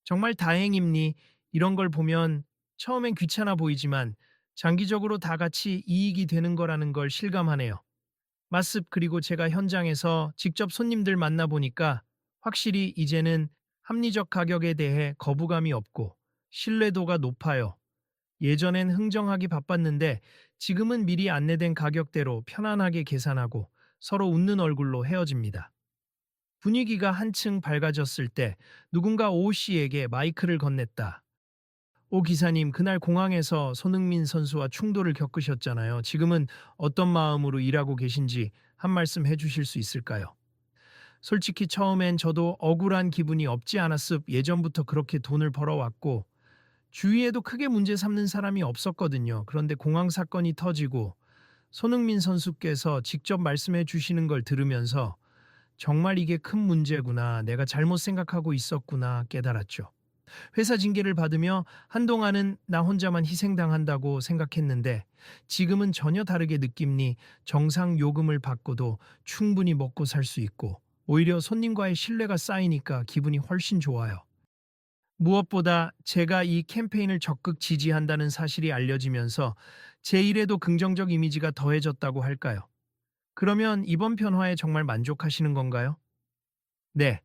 정말 다행입니. 이런 걸 보면 처음엔 귀찮아 보이지만 장기적으로 다 같이 이익이 되는 거라는 걸 실감하네요. 맞습. 그리고 제가 현장에서 직접 손님들 만나보니까 확실히 이제는 합리적 가격에 대해 거부감이 없고 신뢰도가 높아요. 예전엔 흥정하기 바빴는데 지금은 미리 안내된 가격대로 편안하게 계산하고 서로 웃는 얼굴로 헤어집니다. 분위기가 한층 밝아졌을 때 누군가 오 씨에게 마이크를 건넸다. 오 기사님, 그날 공항에서 손흥민 선수와 충돌을 겪으셨잖아요. 지금은 어떤 마음으로 일하고 계신지 한 말씀 해주실 수 있을까요? 솔직히 처음엔 저도 억울한 기분이 없지 않았습. 예전부터 그렇게 돈을 벌어왔고 주위에도 크게 문제 삼는 사람이 없었거든요. 그런데 공항 사건이 터지고 손흥민 선수께서 직접 말씀해 주시는 걸 들으면서 정말 이게 큰 문제구나, 내가 잘못 생각하고 있었구나 깨달았죠. 회사 징계를 받으며 한동안은 나 혼자만 희생당한다고 생각했는데 지금은 전혀 다르게 느낍니. 정상 요금을 받고도 충분히 먹고 살 수 있고 오히려 손님과의 신뢰가 쌓이니까 기분이 훨씬 좋아요. 무엇보다 제가 이 캠페인을 적극 지지한다는 사실이 알려지면서 제 일에도 긍정적 이미지가 더해졌다고 할까요? 그러면 이번 변화에 정말 만족하시는 건가요? 네,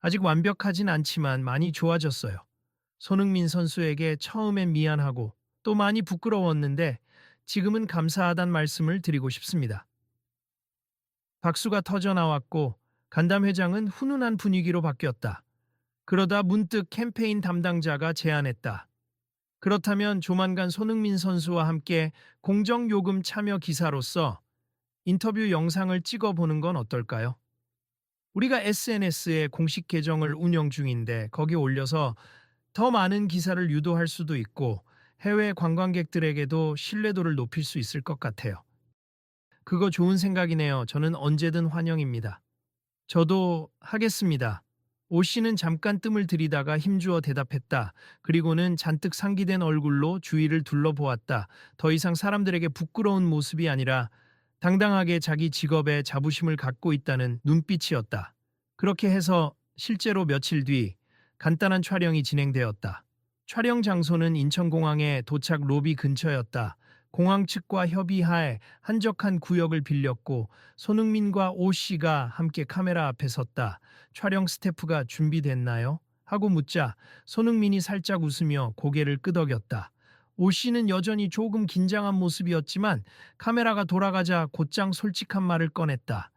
아직 완벽하진 않지만 많이 좋아졌어요. 손흥민 선수에게 처음엔 미안하고 또 많이 부끄러웠는데 지금은 감사하단 말씀을 드리고 싶습니다. 박수가 터져 나왔고 간담회장은 훈훈한 분위기로 바뀌었다. 그러다 문득 캠페인 담당자가 제안했다. 그렇다면 조만간 손흥민 선수와 함께 공정요금 참여 기사로서 인터뷰 영상을 찍어보는 건 어떨까요? 우리가 SNS에 공식 계정을 운영 중인데 거기 올려서 더 많은 기사를 유도할 수도 있고 해외 관광객들에게도 신뢰도를 높일 수 있을 것 같아요. 그거 좋은 생각이네요. 저는 언제든 환영입니다. 저도 하겠습니다. 오 씨는 잠깐 뜸을 들이다가 힘주어 대답했다. 그리고는 잔뜩 상기된 얼굴로 주위를 둘러보았다. 더 이상 사람들에게 부끄러운 모습이 아니라 당당하게 자기 직업에 자부심을 갖고 있다는 눈빛이었다. 그렇게 해서 실제로 며칠 뒤 간단한 촬영이 진행되었다. 촬영 장소는 인천공항의 도착 로비 근처였다. 공항 측과 협의하에 한적한 구역을 빌렸고 손흥민과 오 씨가 함께 카메라 앞에 섰다. 촬영 스태프가 준비됐나요? 하고 묻자 손흥민이 살짝 웃으며 고개를 끄덕였다. 오 씨는 여전히 조금 긴장한 모습이었지만 카메라가 돌아가자 곧장 솔직한 말을 꺼냈다.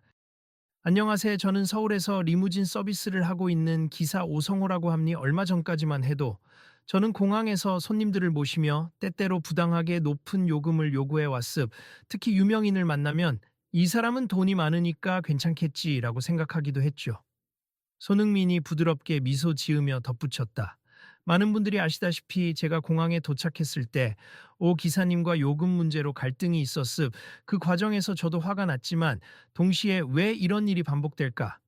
안녕하세요. 저는 서울에서 리무진 서비스를 하고 있는 기사 오성호라고 합니. 얼마 전까지만 해도 저는 공항에서 손님들을 모시며 때때로 부당하게 높은 요금을 요구해 왔습. 특히 유명인을 만나면 이 사람은 돈이 많으니까 괜찮겠지라고 생각하기도 했죠. 손흥민이 부드럽게 미소 지으며 덧붙였다. 많은 분들이 아시다시피 제가 공항에 도착했을 때 오 기사님과 요금 문제로 갈등이 있었습. 그 과정에서 저도 화가 났지만 동시에 왜 이런 일이 반복될까?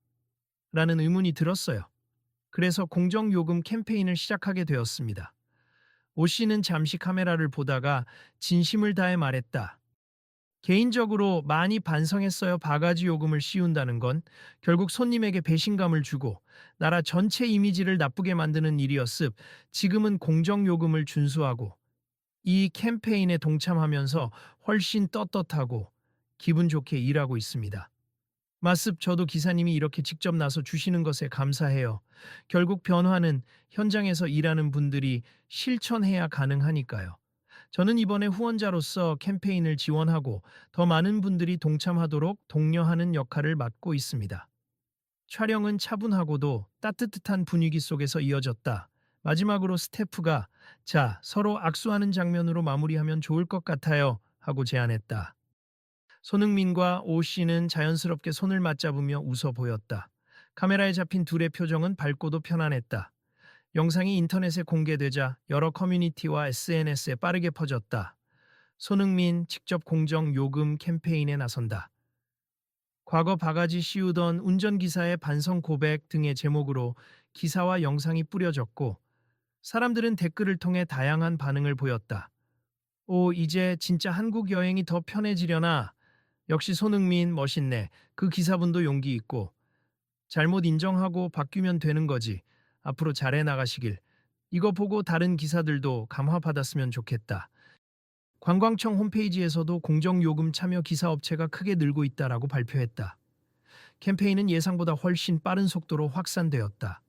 라는 의문이 들었어요. 그래서 공정요금 캠페인을 시작하게 되었습니다. 오 씨는 잠시 카메라를 보다가 진심을 다해 말했다. 개인적으로 많이 반성했어요. 바가지 요금을 씌운다는 건 결국 손님에게 배신감을 주고 나라 전체 이미지를 나쁘게 만드는 일이었습. 지금은 공정요금을 준수하고 이 캠페인에 동참하면서 훨씬 떳떳하고 기분 좋게 일하고 있습니다. 마습 저도 기사님이 이렇게 직접 나서 주시는 것에 감사해요. 결국 변화는 현장에서 일하는 분들이 실천해야 가능하니까요. 저는 이번에 후원자로서 캠페인을 지원하고 더 많은 분들이 동참하도록 독려하는 역할을 맡고 있습니다. 촬영은 차분하고도 따뜻한 분위기 속에서 이어졌다. 마지막으로 스태프가 자, 서로 악수하는 장면으로 마무리하면 좋을 것 같아요 하고 제안했다. 손흥민과 오 씨는 자연스럽게 손을 맞잡으며 웃어 보였다. 카메라에 잡힌 둘의 표정은 밝고도 편안했다. 영상이 인터넷에 공개되자 여러 커뮤니티와 SNS에 빠르게 퍼졌다. 손흥민 직접 공정 요금 캠페인에 나선다. 과거 바가지 씌우던 운전기사의 반성 고백 등의 제목으로 기사와 영상이 뿌려졌고 사람들은 댓글을 통해 다양한 반응을 보였다. 오, 이제 진짜 한국 여행이 더 편해지려나? 역시 손흥민 멋있네. 그 기사분도 용기 있고. 잘못 인정하고 바뀌면 되는 거지. 앞으로 잘해 나가시길. 이거 보고 다른 기사들도 감화받았으면 좋겠다. 관광청 홈페이지에서도 공정요금 참여 기사업체가 크게 늘고 있다라고 발표했다. 캠페인은 예상보다 훨씬 빠른 속도로 확산되었다.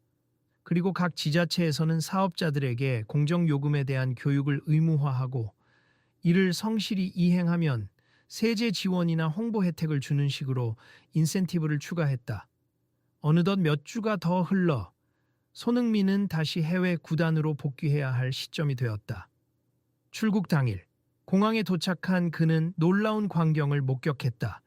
그리고 각 지자체에서는 사업자들에게 공정요금에 대한 교육을 의무화하고 이를 성실히 이행하면 세제 지원이나 홍보 혜택을 주는 식으로 인센티브를 추가했다. 어느덧 몇 주가 더 흘러 손흥민은 다시 해외 구단으로 복귀해야 할 시점이 되었다. 출국 당일 공항에 도착한 그는 놀라운 광경을 목격했다.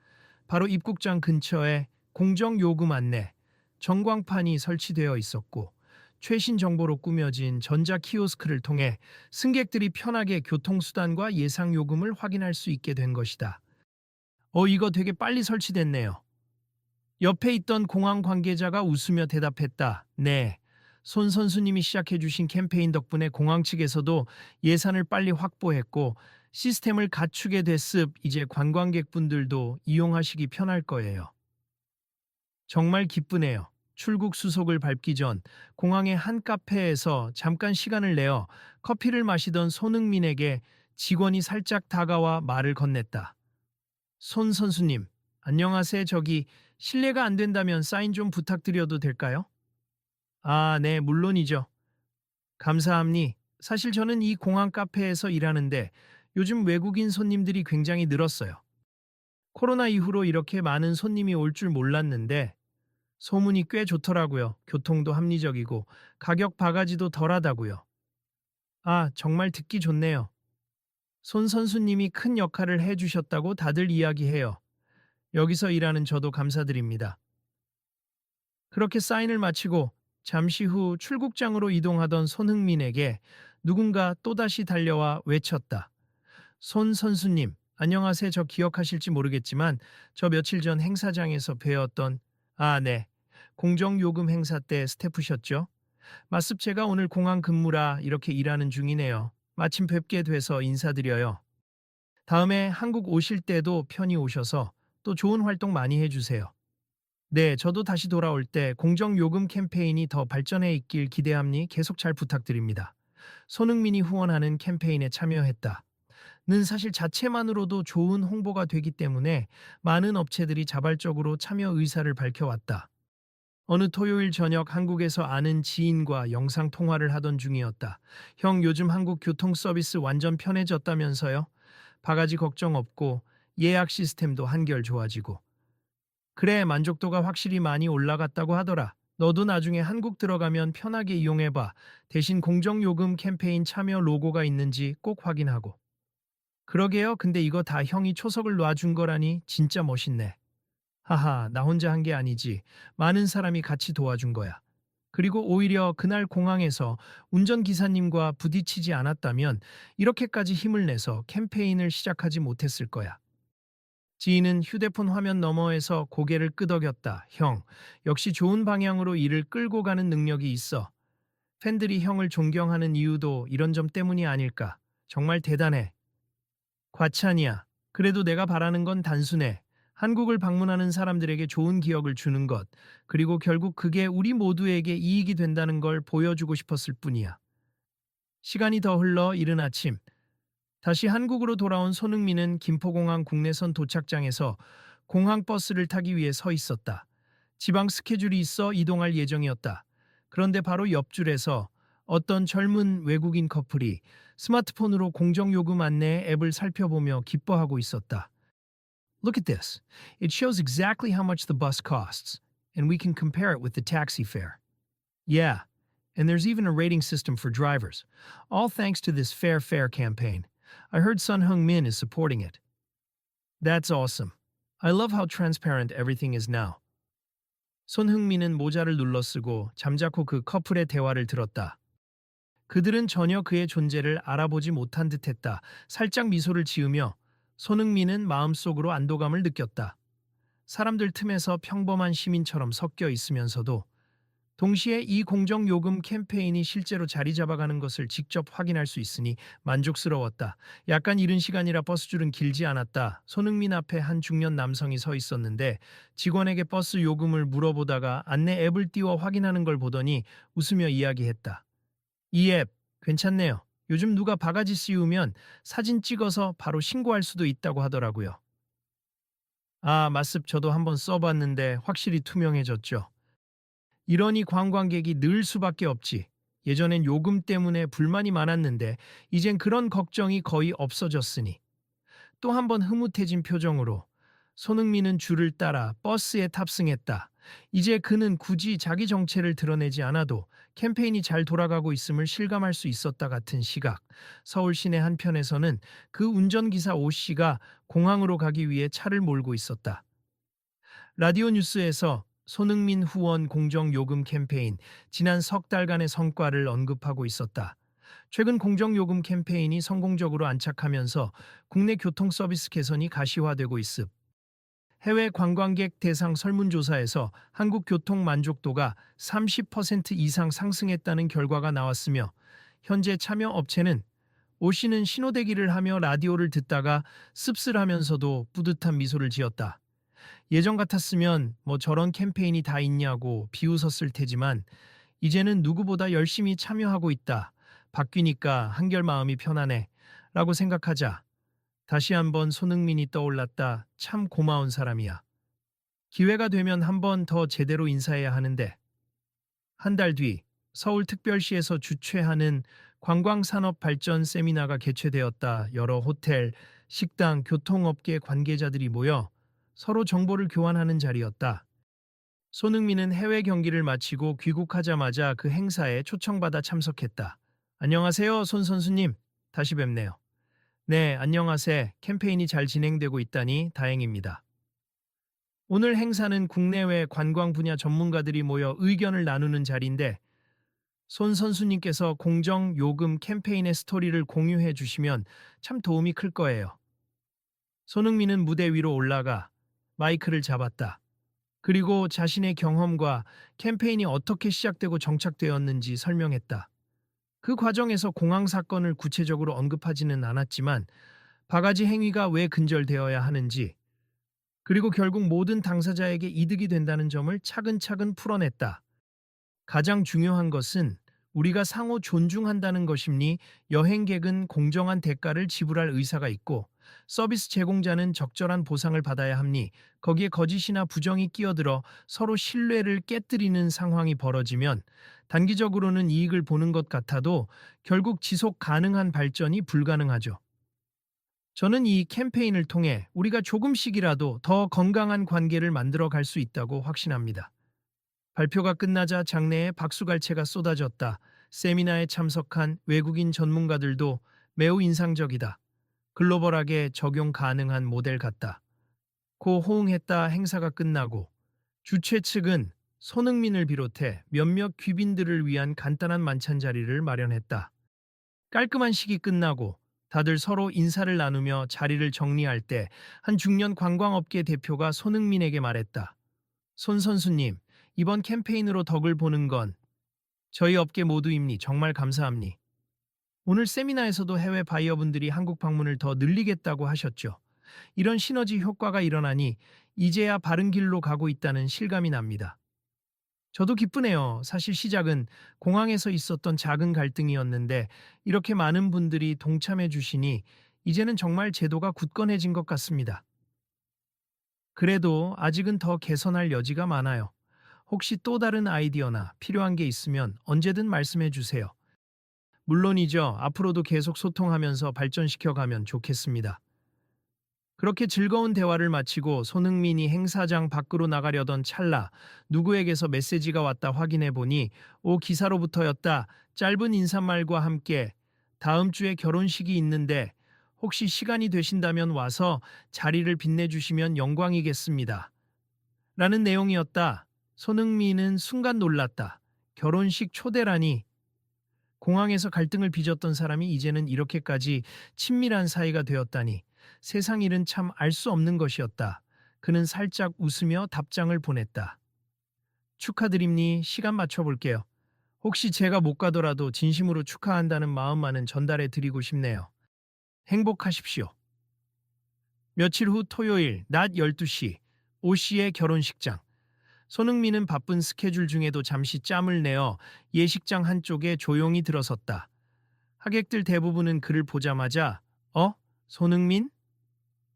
바로 입국장 근처에 공정요금 안내, 전광판이 설치되어 있었고 최신 정보로 꾸며진 전자 키오스크를 통해 승객들이 편하게 교통수단과 예상요금을 확인할 수 있게 된 것이다. 이거 되게 빨리 설치됐네요. 옆에 있던 공항 관계자가 웃으며 대답했다. 네. 손 선수님이 시작해주신 캠페인 덕분에 공항 측에서도 예산을 빨리 확보했고 시스템을 갖추게 됐습. 이제 관광객분들도 이용하시기 편할 거예요. 정말 기쁘네요. 출국 수속을 밟기 전 공항의 한 카페에서 잠깐 시간을 내어 커피를 마시던 손흥민에게 직원이 살짝 다가와 말을 건넸다. 손 선수님, 안녕하세요. 저기 실례가 안 된다면 사인 좀 부탁드려도 될까요? 아, 네, 물론이죠. 감사합니. 사실 저는 이 공항 카페에서 일하는데 요즘 외국인 손님들이 굉장히 늘었어요. 코로나 이후로 이렇게 많은 손님이 올 줄 몰랐는데 소문이 꽤 좋더라고요. 교통도 합리적이고 가격 바가지도 덜하다고요. 아, 정말 듣기 좋네요. 손 선수님이 큰 역할을 해주셨다고 다들 이야기해요. 여기서 일하는 저도 감사드립니다. 그렇게 사인을 마치고 잠시 후 출국장으로 이동하던 손흥민에게 누군가 또다시 달려와 외쳤다. 손 선수님, 안녕하세요. 저 기억하실지 모르겠지만 저 며칠 전 행사장에서 뵈었던 네. 공정요금 행사 때 스태프셨죠? 마습 제가 오늘 공항 근무라 이렇게 일하는 중이네요. 마침 뵙게 돼서 인사드려요. 다음에 한국 오실 때도 편히 오셔서 또 좋은 활동 많이 해주세요. 네, 저도 다시 돌아올 때 공정요금 캠페인이 더 발전해 있길 기대함니 계속 잘 부탁드립니다. 손흥민이 후원하는 캠페인에 참여했다. 는 사실 자체만으로도 좋은 홍보가 되기 때문에 많은 업체들이 자발적으로 참여 의사를 밝혀왔다. 어느 토요일 저녁 한국에서 아는 지인과 영상 통화를 하던 중이었다. 형, 요즘 한국 교통 서비스 완전 편해졌다면서요? 바가지 걱정 없고 예약 시스템도 한결 좋아지고. 그래, 만족도가 확실히 많이 올라갔다고 하더라. 너도 나중에 한국 들어가면 편하게 이용해봐. 대신 공정요금 캠페인 참여 로고가 있는지 꼭 확인하고. 그러게요. 근데 이거 다 형이 초석을 놔준 거라니 진짜 멋있네. 하하, 나 혼자 한 게 아니지. 많은 사람이 같이 도와준 거야. 그리고 오히려 그날 공항에서 운전기사님과 부딪히지 않았다면 이렇게까지 힘을 내서 캠페인을 시작하지 못했을 거야. 지인은 휴대폰 화면 너머에서 고개를 끄덕였다. 형, 역시 좋은 방향으로 일을 끌고 가는 능력이 있어. 팬들이 형을 존경하는 이유도 이런 점 때문이 아닐까. 정말 대단해. 과찬이야. 그래도 내가 바라는 건 단순해. 한국을 방문하는 사람들에게 좋은 기억을 주는 것, 그리고 결국 그게 우리 모두에게 이익이 된다는 걸 보여주고 싶었을 뿐이야. 시간이 더 흘러 이른 아침, 다시 한국으로 돌아온 손흥민은 김포공항 국내선 도착장에서 공항 버스를 타기 위해 서 있었다. 지방 스케줄이 있어 이동할 예정이었다. 그런데 바로 옆줄에서 어떤 젊은 외국인 커플이 스마트폰으로 공정요금 안내 앱을 살펴보며 기뻐하고 있었다. Look at this. It shows exactly how much the bus costs, and we can compare it with the taxi fare. Yeah, and there's even a rating system for drivers, all thanks to this Fair Fare campaign. I heard Sun Hung Min is supporting it. That's awesome. I love how transparent everything is now. 손흥민은 모자를 눌러 쓰고 잠자코 그 커플의 대화를 들었다. 그들은 전혀 그의 존재를 알아보지 못한 듯했다. 살짝 미소를 지으며 손흥민은 마음속으로 안도감을 느꼈다. 사람들 틈에서 평범한 시민처럼 섞여 있으면서도 동시에 이 공정요금 캠페인이 실제로 자리 잡아가는 것을 직접 확인할 수 있으니 만족스러웠다. 약간 이른 시간이라 버스줄은 길지 않았다. 손흥민 앞에 한 중년 남성이 서 있었는데 직원에게 버스 요금을 물어보다가 안내 앱을 띄워 확인하는 걸 보더니 웃으며 이야기했다. 이 앱 괜찮네요. 요즘 누가 바가지 씌우면 사진 찍어서 바로 신고할 수도 있다고 하더라고요. 아, 맞습. 저도 한번 써봤는데 확실히 투명해졌죠. 이러니 관광객이 늘 수밖에 없지. 예전엔 요금 때문에 불만이 많았는데 이젠 그런 걱정이 거의 없어졌으니. 또 한 번 흐뭇해진 표정으로 손흥민은 줄을 따라 버스에 탑승했다. 이제 그는 굳이 자기 정체를 드러내지 않아도 캠페인이 잘 돌아가고 있음을 실감할 수 있었다 같은 시각. 서울 시내 한편에서는 그 운전기사 오 씨가 공항으로 가기 위해 차를 몰고 있었다. 라디오 뉴스에서 손흥민 후원 공정요금 캠페인, 지난 석 달간의 성과를 언급하고 있었다. 최근 공정요금 캠페인이 성공적으로 안착하면서 국내 교통 서비스 개선이 가시화되고 있음. 해외 관광객 대상 설문조사에서 한국 교통 만족도가 30% 이상 상승했다는 결과가 나왔으며 현재 참여 업체는 오 씨는 신호대기를 하며 라디오를 듣다가 씁쓸하면서도 뿌듯한 미소를 지었다. 예전 같았으면 뭐 저런 캠페인이 다 있냐고 비웃었을 테지만 이제는 누구보다 열심히 참여하고 있다. 바뀌니까 한결 마음이 편하네. 라고 생각하자 다시 한번 손흥민이 떠올랐다. 참 고마운 사람이야. 기회가 되면 한 번 더 제대로 인사해야 하는데. 한 달 뒤 서울특별시에서 주최하는 관광산업 발전 세미나가 개최되었다. 여러 호텔, 식당, 교통업계 관계자들이 모여 서로 정보를 교환하는 자리였다. 손흥민은 해외 경기를 마치고 귀국하자마자 그 행사에 초청받아 참석했다. 안녕하세요, 손 선수님. 다시 뵙네요. 네, 안녕하세요. 캠페인이 잘 진행되고 있다니 다행입니다. 오늘 행사는 국내외 관광 분야 전문가들이 모여 의견을 나누는 자리인데 손 선수님께서 공정 요금 캠페인의 스토리를 공유해 주시면 참 도움이 클 거예요. 손흥민은 무대 위로 올라가 마이크를 잡았다. 그리고 자신의 경험과 캠페인이 어떻게 시작되고 정착되었는지 설명했다. 그 과정에서 공항 사건을 구체적으로 언급하지는 않았지만 바가지 행위가 왜 근절되어야 하는지 그리고 결국 모든 당사자에게 이득이 된다는 점을 차근차근 풀어냈다. 가장 중요한 것은 우리가 상호 존중한다는 것이니 여행객은 공정한 대가를 지불할 의사가 있고 서비스 제공자는 적절한 보상을 받아야 합니 거기에 거짓이나 부정이 끼어들어 서로 신뢰를 깨뜨리는 상황이 벌어지면 단기적으로는 이익을 보는 것 같아도 결국 지속 가능한 발전이 불가능하죠. 저는 이 캠페인을 통해 우리가 조금씩이라도 더 건강한 관계를 만들어 갈 수 있다고 확신합니다. 발표가 끝나자 장내에 박수갈채가 쏟아졌다. 세미나에 참석한 외국인 전문가들도 매우 인상적이다. 글로벌하게 적용 가능한 모델 같다. 고 호응했다. 행사가 끝나고 주최 측은 손흥민을 비롯해 몇몇 귀빈들을 위한 간단한 만찬 자리를 마련했다. 깔끔한 식이 끝나고 다들 서로 인사를 나누며 자리를 정리할 때 한 중년 관광업계 대표가 손흥민에게 말했다. 손 선수님, 이번 캠페인으로 덕을 보는 건 저희 업계 모두입니. 정말 감사합니. 오늘 세미나에서도 해외 바이어분들이 한국 방문을 더 늘리겠다고 하셨죠. 이런 시너지 효과가 일어나니 이제야 바른 길로 가고 있다는 실감이 납니다. 저도 기쁘네요. 사실 시작은 공항에서 있었던 작은 갈등이었는데 이렇게 많은 분들이 동참해 주시니 이제는 정말 제도가 굳건해진 것 같습니다. 그래도 아직은 더 개선할 여지가 많아요. 혹시 또 다른 아이디어나 필요한 게 있으면 언제든 말씀해 주세요. 물론이죠. 앞으로도 계속 소통하면서 발전시켜 가면 좋겠습니다. 그렇게 즐거운 대화를 마치고 손흥민이 행사장 밖으로 나가려던 찰나 누구에게서 메시지가 왔다 확인해 보니 기사로부터였다. 짧은 인사말과 함께 다음 주에 결혼식이 있는데 혹시 시간이 되신다면 와서 자리를 빛내주시면 영광이겠습니다. 라는 내용이었다. 손흥민은 순간 놀랐다. 결혼식 초대라니. 공항에서 갈등을 빚었던 사람이 이제는 이렇게까지 친밀한 사이가 되었다니 세상 일은 참 알 수 없는 것이었다. 그는 살짝 웃으며 답장을 보냈다. 축하드립니. 시간 맞춰볼게요. 혹시 제가 못 가더라도 진심으로 축하한다는 마음만은 전달해 드리고 싶네요. 행복하십시오. 며칠 후 토요일 낮 12시 오 씨의 결혼식장. 손흥민은 바쁜 스케줄 중에도 잠시 짬을 내어 예식장 한쪽에 조용히 들어섰다. 하객들 대부분은 그를 보자마자 손흥민?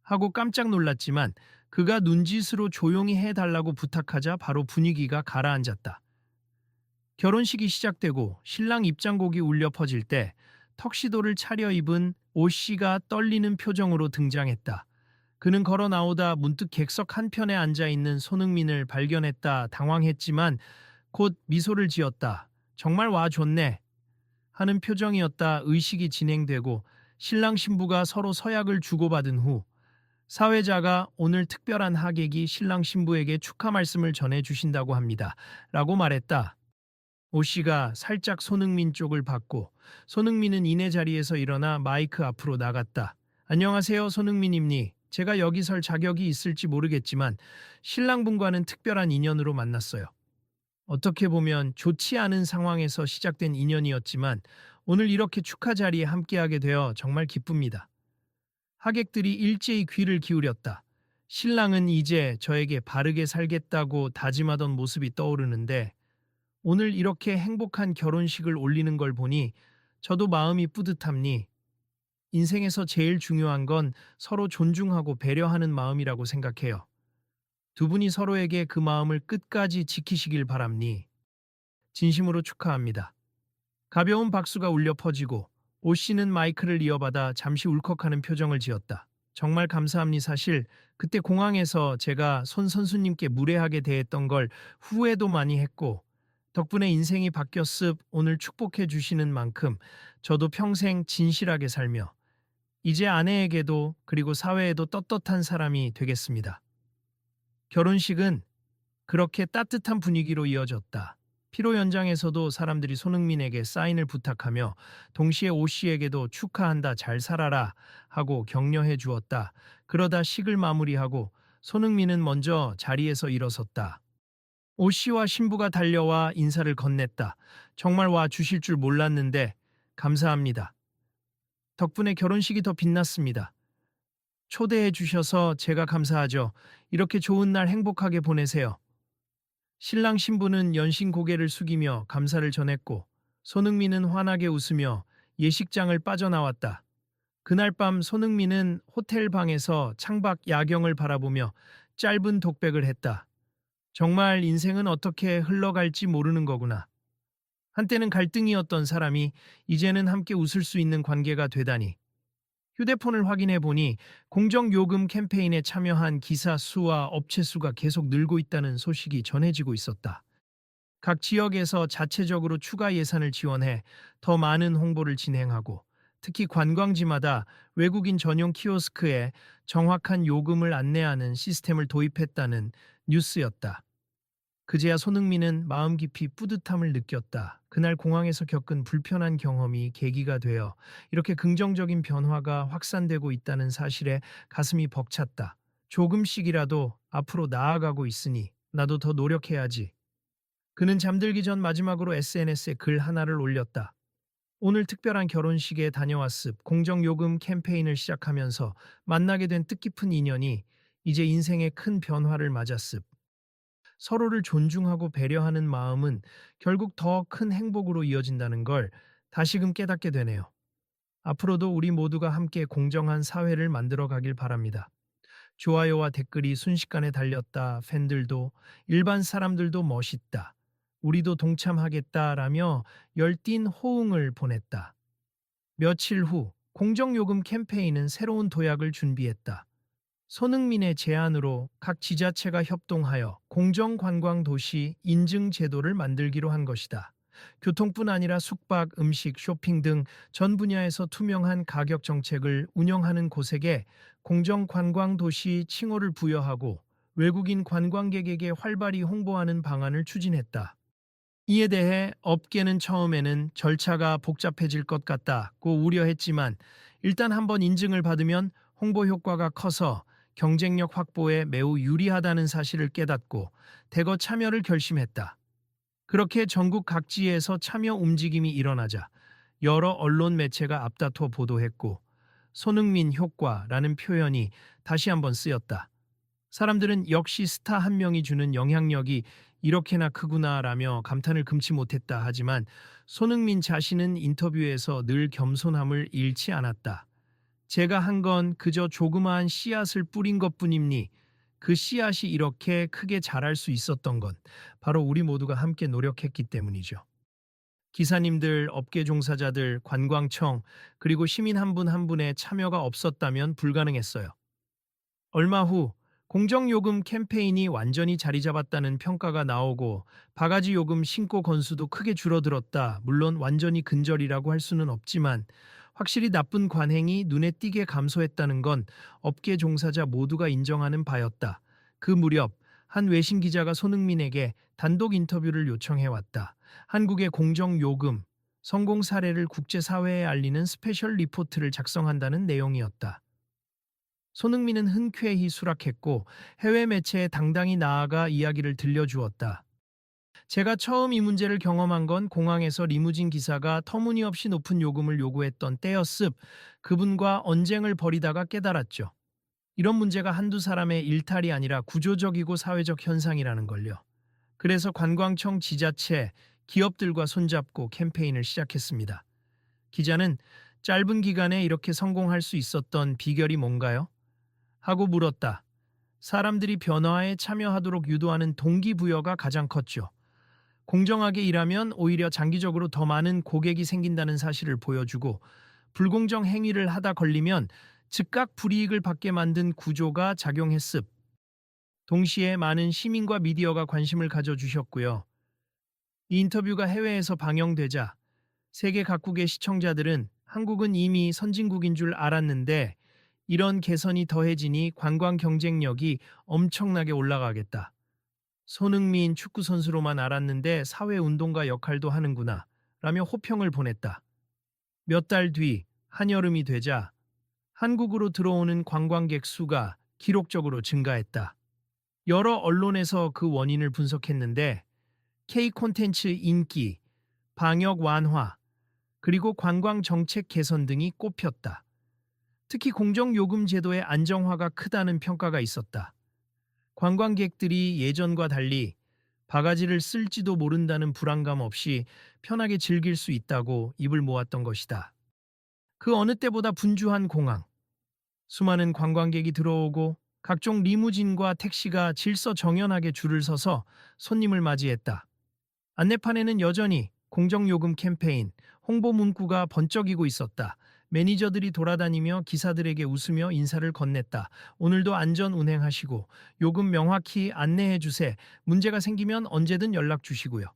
하고 깜짝 놀랐지만 그가 눈짓으로 조용히 해달라고 부탁하자 바로 분위기가 가라앉았다. 결혼식이 시작되고 신랑 입장곡이 울려 퍼질 때 턱시도를 차려입은 오 씨가 떨리는 표정으로 등장했다. 그는 걸어 나오다 문득 객석 한편에 앉아 있는 손흥민을 발견했다. 당황했지만 곧 미소를 지었다. 정말 와 좋네. 하는 표정이었다. 의식이 진행되고 신랑 신부가 서로 서약을 주고받은 후 사회자가 오늘 특별한 하객이 신랑 신부에게 축하 말씀을 전해 주신다고 합니다. 라고 말했다. 오 씨가 살짝 손흥민 쪽을 봤고 손흥민은 이내 자리에서 일어나 마이크 앞으로 나갔다. 안녕하세요 손흥민입니. 제가 여기 설 자격이 있을지 모르겠지만 신랑분과는 특별한 인연으로 만났어요. 어떻게 보면 좋지 않은 상황에서 시작된 인연이었지만 오늘 이렇게 축하 자리에 함께하게 되어 정말 기쁩니다. 하객들이 일제히 귀를 기울였다. 신랑은 이제 저에게 바르게 살겠다고 다짐하던 모습이 떠오르는데 오늘 이렇게 행복한 결혼식을 올리는 걸 보니 저도 마음이 뿌듯함니. 인생에서 제일 중요한 건 서로 존중하고 배려하는 마음이라고 생각해요. 두 분이 서로에게 그 마음을 끝까지 지키시길 바랍니. 진심으로 축하합니다. 가벼운 박수가 울려 퍼지고 오 씨는 마이크를 이어받아 잠시 울컥하는 표정을 지었다. 정말 감사합니. 사실 그때 공항에서 제가 손 선수님께 무례하게 대했던 걸 후회도 많이 했고 덕분에 인생이 바뀌었습. 오늘 축복해 주시는 만큼 저도 평생 진실하게 살며 이제 아내에게도 그리고 사회에도 떳떳한 사람이 되겠습니다. 결혼식은 그렇게 따뜻한 분위기로 이어졌다. 피로 연장에서도 사람들이 손흥민에게 사인을 부탁하며 동시에 오 씨에게도 축하한다 잘 살아라 하고 격려해 주었다. 그러다 식을 마무리하고 손흥민은 먼저 자리에서 일어섰다. 오 씨와 신부가 달려와 인사를 건넸다. 정말 와 주실 줄 몰랐는데 감사합니다. 덕분에 결혼식이 더 빛났습니다. 초대해 주셔서 제가 감사하죠. 이렇게 좋은 날 행복하게 보내세요. 신랑 신부는 연신 고개를 숙이며 감사를 전했고 손흥민은 환하게 웃으며 예식장을 빠져나왔다. 그날 밤 손흥민은 호텔 방에서 창밖 야경을 바라보며 짧은 독백을 했다. 정말 인생은 어떻게 흘러갈지 모르는 거구나. 한때는 갈등이었던 사람이 이제는 함께 웃을 수 있는 관계가 되다니. 휴대폰을 확인해 보니 공정요금 캠페인에 참여한 기사 수와 업체 수가 계속 늘고 있다는 소식이 전해지고 있었다. 각 지역에서 자체적으로 추가 예산을 지원해 더 많은 홍보를 진행하고 특히 관광지마다 외국인 전용 키오스크에 정확한 요금을 안내하는 시스템을 도입했다는 뉴스였다. 그제야 손흥민은 마음 깊이 뿌듯함을 느꼈다. 그날 공항에서 겪은 불편한 경험이 계기가 되어 이렇게 긍정적인 변화가 확산되고 있다는 사실에 가슴이 벅찼다. 조금씩이라도 앞으로 나아가고 있으니 나도 더 노력해야지. 그는 잠들기 전 마지막으로 SNS에 글 하나를 올렸다. 오늘 특별한 결혼식에 다녀왔습. 공정요금 캠페인을 시작하면서 만나게 된 뜻깊은 인연이 이제 인생의 큰 변화를 맞았습. 서로를 존중하고 배려하는 마음은 결국 더 큰 행복으로 이어진다는 걸 다시금 깨닫게 되네요. 앞으로도 우리 모두가 함께 공정한 사회를 만들어 가길 바랍니다. 좋아요와 댓글이 순식간에 달렸다. 팬들도 일반 사람들도 멋있다. 우리도 동참하겠다라며 열띤 호응을 보냈다. 며칠 후 공정요금 캠페인은 새로운 도약을 준비했다. 손흥민의 제안으로 각 지자체가 협동하여 공정관광도시 인증 제도를 만들기로 한 것이다. 교통뿐 아니라 숙박, 음식, 쇼핑 등 전 분야에서 투명한 가격 정책을 운영하는 곳에게 공정관광도시 칭호를 부여하고 외국인 관광객에게 활발히 홍보하는 방안을 추진했다. 이에 대해 업계는 처음에는 절차가 복잡해질 것 같다고 우려했지만 일단 한번 인증을 받으면 홍보 효과가 커서 경쟁력 확보에 매우 유리하다는 사실을 깨닫고 대거 참여를 결심했다. 그렇게 전국 각지에서 참여 움직임이 일어나자 여러 언론 매체가 앞다퉈 보도했고 손흥민 효과라는 표현이 다시 한번 쓰였다. 사람들은 역시 스타 한 명이 주는 영향력이 이렇게나 크구나라며 감탄을 금치 못했다. 하지만 손흥민 자신은 인터뷰에서 늘 겸손함을 잃지 않았다. 제가 한 건 그저 조그마한 씨앗을 뿌린 것뿐이니 그 씨앗이 이렇게 크게 자랄 수 있었던 건 바로 우리 모두가 함께 노력했기 때문이죠. 기사님들, 업계 종사자들, 관광청, 그리고 시민 한 분 한 분의 참여가 없었다면 불가능했어요. 얼마 후 공정요금 캠페인이 완전히 자리 잡았다는 평가가 나오고 바가지 요금 신고 건수도 크게 줄어들었다. 물론 완전히 근절이라고 할 수는 없지만 확실히 나쁜 관행이 눈에 띄게 감소했다는 건 업계 종사자 모두가 인정하는 바였다. 그 무렵 한 외신 기자가 손흥민에게 단독 인터뷰를 요청해왔다. 한국의 공정요금 성공 사례를 국제사회에 알리는 스페셜 리포트를 작성한다는 내용이었다. 손흥민은 흔쾌히 수락했고 해외 매체에 당당히 나아가 이야기를 들려주었다. 제가 처음 이 문제를 경험한 건 공항에서 리무진 기사가 터무니없이 높은 요금을 요구했던 때였습. 그분과 언쟁을 벌이다가 깨달았죠. 이런 문제가 한두 사람의 일탈이 아니라 구조적이고 사회적 현상이라는 걸요. 그래서 관광청, 지자체, 기업들과 손잡고 캠페인을 시작했습니다. 기자는 짧은 기간에 이렇게 성공할 수 있었던 비결이 뭔가요? 하고 물었다. 사람들이 변화에 참여하도록 유도하는 동기부여가 가장 컸죠. 공정하게 일하면 오히려 장기적으로 더 많은 고객이 생긴다는 사실을 보여주고 불공정 행위를 하다 걸리면 즉각 불이익을 받게 만든 구조가 작용했습. 동시에 많은 시민과 미디어가 관심을 가져주셨고요. 이 인터뷰가 해외에서 방영되자 세계 각국의 시청자들은 한국은 이미 선진국인 줄 알았는데 이런 개선이 더해지니 관광 경쟁력이 엄청나게 올라가겠다. 손흥민 축구선수로만 알았는데 사회운동가 역할도 하는구나 라며 호평을 보냈다. 몇 달 뒤 한여름이 되자 한국으로 들어오는 관광객 수가 기록적으로 증가했다. 여러 언론에서 그 원인을 분석했는데 K 콘텐츠 인기, 방역 완화, 그리고 관광 정책 개선 등이 꼽혔다. 특히 공정요금 제도의 안정화가 크다는 평가가 있었다. 관광객들이 예전과 달리 바가지를 쓸지도 모른다는 불안감 없이 편하게 즐길 수 있다고 입을 모았던 것이다. 그 어느 때보다 분주한 공항. 수많은 관광객이 들어오고 각종 리무진과 택시가 질서정연하게 줄을 서서 손님을 맞이했다. 안내판에는 여전히 공정요금 캠페인, 홍보 문구가 번쩍이고 있었다. 매니저들이 돌아다니며 기사들에게 웃으며 인사를 건넸다. 오늘도 안전 운행하시고 요금 명확히 안내해 주세. 문제가 생기면 언제든 연락 주시고요.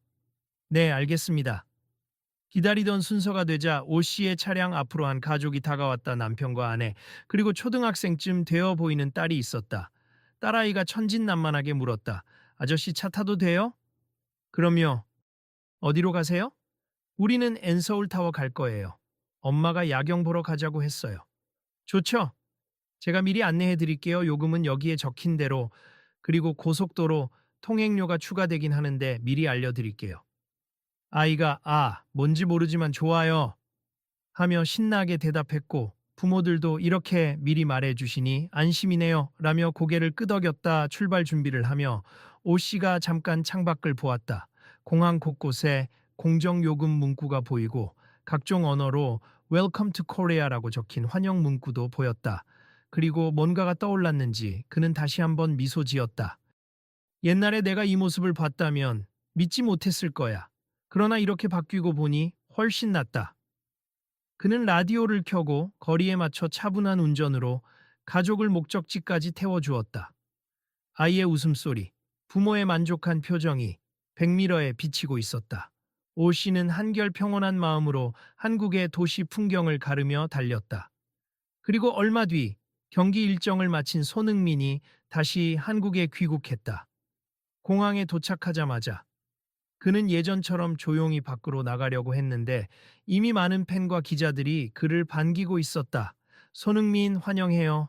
네, 알겠습니다. 기다리던 순서가 되자 오 씨의 차량 앞으로 한 가족이 다가왔다. 남편과 아내, 그리고 초등학생쯤 되어 보이는 딸이 있었다. 딸아이가 천진난만하게 물었다. 아저씨 차 타도 돼요? 그럼요. 어디로 가세요? 우리는 엔서울타워 갈 거예요. 엄마가 야경 보러 가자고 했어요. 좋죠? 제가 미리 안내해 드릴게요. 요금은 여기에 적힌 대로, 그리고 고속도로 통행료가 추가되긴 하는데 미리 알려드릴게요. 아이가 뭔지 모르지만 좋아요. 하며 신나게 대답했고 부모들도 이렇게 미리 말해주시니 안심이네요 라며 고개를 끄덕였다 출발 준비를 하며 오 씨가 잠깐 창밖을 보았다. 공항 곳곳에 공정요금 문구가 보이고 각종 언어로 Welcome to Korea라고 적힌 환영 문구도 보였다. 그리고 뭔가가 떠올랐는지 그는 다시 한번 미소 지었다. 옛날에 내가 이 모습을 봤다면 믿지 못했을 거야. 그러나 이렇게 바뀌고 보니 훨씬 낫다. 그는 라디오를 켜고 거리에 맞춰 차분한 운전으로 가족을 목적지까지 태워주었다. 아이의 웃음소리, 부모의 만족한 표정이 백미러에 비치고 있었다. 오 씨는 한결 평온한 마음으로 한국의 도시 풍경을 가르며 달렸다. 그리고 얼마 뒤 경기 일정을 마친 손흥민이 다시 한국에 귀국했다. 공항에 도착하자마자 그는 예전처럼 조용히 밖으로 나가려고 했는데 이미 많은 팬과 기자들이 그를 반기고 있었다. 손흥민 환영해요.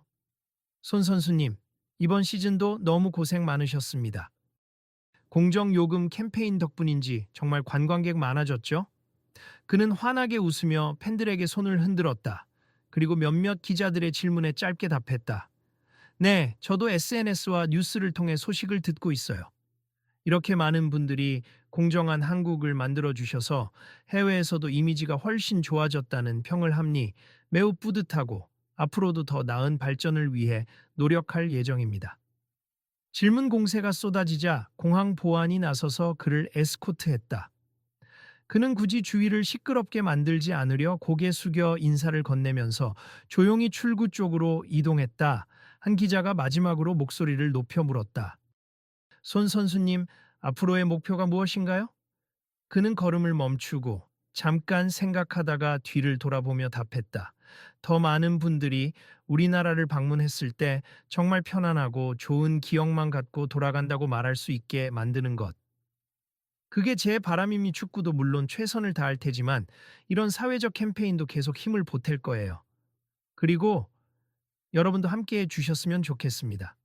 손 선수님, 이번 시즌도 너무 고생 많으셨습니다. 공정요금 캠페인 덕분인지 정말 관광객 많아졌죠? 그는 환하게 웃으며 팬들에게 손을 흔들었다. 그리고 몇몇 기자들의 질문에 짧게 답했다. 네, 저도 SNS와 뉴스를 통해 소식을 듣고 있어요. 이렇게 많은 분들이 공정한 한국을 만들어 주셔서 해외에서도 이미지가 훨씬 좋아졌다는 평을 함니 매우 뿌듯하고 앞으로도 더 나은 발전을 위해 노력할 예정입니다. 질문 공세가 쏟아지자 공항 보안이 나서서 그를 에스코트했다. 그는 굳이 주위를 시끄럽게 만들지 않으려 고개 숙여 인사를 건네면서 조용히 출구 쪽으로 이동했다. 한 기자가 마지막으로 목소리를 높여 물었다. 손 선수님, 앞으로의 목표가 무엇인가요? 그는 걸음을 멈추고 잠깐 생각하다가 뒤를 돌아보며 답했다. 더 많은 분들이 우리나라를 방문했을 때 정말 편안하고 좋은 기억만 갖고 돌아간다고 말할 수 있게 만드는 것. 그게 제 바람이니 축구도 물론 최선을 다할 테지만 이런 사회적 캠페인도 계속 힘을 보탤 거예요. 그리고 여러분도 함께 해 주셨으면 좋겠습니다.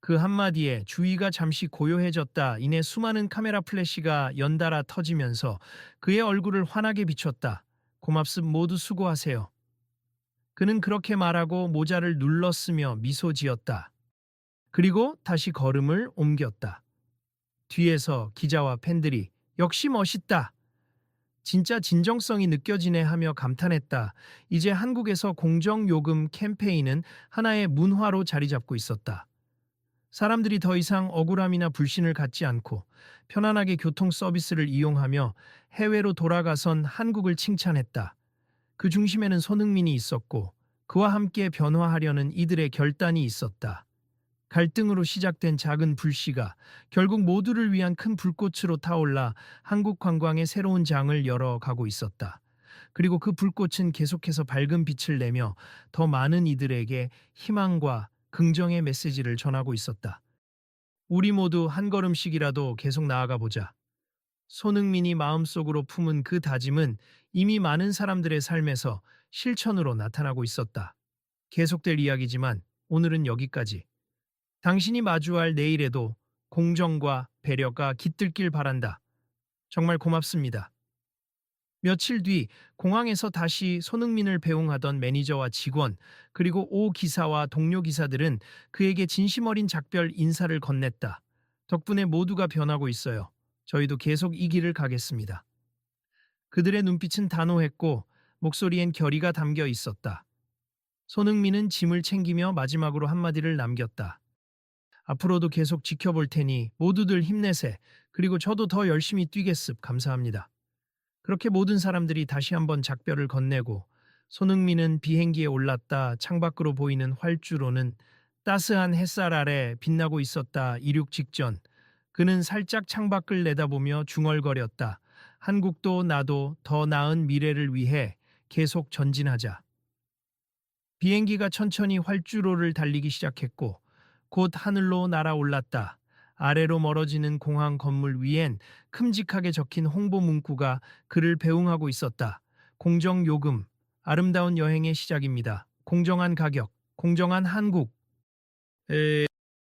그 한마디에 주위가 잠시 고요해졌다. 이내 수많은 카메라 플래시가 연달아 터지면서 그의 얼굴을 환하게 비췄다. 고맙습 모두 수고하세요. 그는 그렇게 말하고 모자를 눌렀으며 미소 지었다. 그리고 다시 걸음을 옮겼다. 뒤에서 기자와 팬들이 역시 멋있다. 진짜 진정성이 느껴지네 하며 감탄했다. 이제 한국에서 공정요금 캠페인은 하나의 문화로 자리 잡고 있었다. 사람들이 더 이상 억울함이나 불신을 갖지 않고 편안하게 교통 서비스를 이용하며 해외로 돌아가선 한국을 칭찬했다. 그 중심에는 손흥민이 있었고 그와 함께 변화하려는 이들의 결단이 있었다. 갈등으로 시작된 작은 불씨가 결국 모두를 위한 큰 불꽃으로 타올라 한국 관광의 새로운 장을 열어가고 있었다. 그리고 그 불꽃은 계속해서 밝은 빛을 내며 더 많은 이들에게 희망과 긍정의 메시지를 전하고 있었다. 우리 모두 한 걸음씩이라도 계속 나아가 보자. 손흥민이 마음속으로 품은 그 다짐은 이미 많은 사람들의 삶에서 실천으로 나타나고 있었다. 계속될 이야기지만 오늘은 여기까지. 당신이 마주할 내일에도 공정과 배려가 깃들길 바란다. 정말 고맙습니다. 며칠 뒤 공항에서 다시 손흥민을 배웅하던 매니저와 직원 그리고 오 기사와 동료 기사들은 그에게 진심 어린 작별 인사를 건넸다. 덕분에 모두가 변하고 있어요. 저희도 계속 이 길을 가겠습니다. 그들의 눈빛은 단호했고 목소리엔 결의가 담겨 있었다. 손흥민은 짐을 챙기며 마지막으로 한마디를 남겼다. 앞으로도 계속 지켜볼 테니 모두들 힘내세. 그리고 저도 더 열심히 뛰겠습. 감사합니다. 그렇게 모든 사람들이 다시 한번 작별을 건네고 손흥민은 비행기에 올랐다. 창밖으로 보이는 활주로는 따스한 햇살 아래 빛나고 있었다. 이륙 직전 그는 살짝 창밖을 내다보며 중얼거렸다. 한국도 나도 더 나은 미래를 위해 계속 전진하자. 비행기가 천천히 활주로를 달리기 시작했고 곧 하늘로 날아올랐다. 아래로 멀어지는 공항 건물 위엔 큼직하게 적힌 홍보 문구가 그를 배웅하고 있었다. 공정요금, 아름다운 여행의 시작입니다. 공정한 가격, 공정한 한국.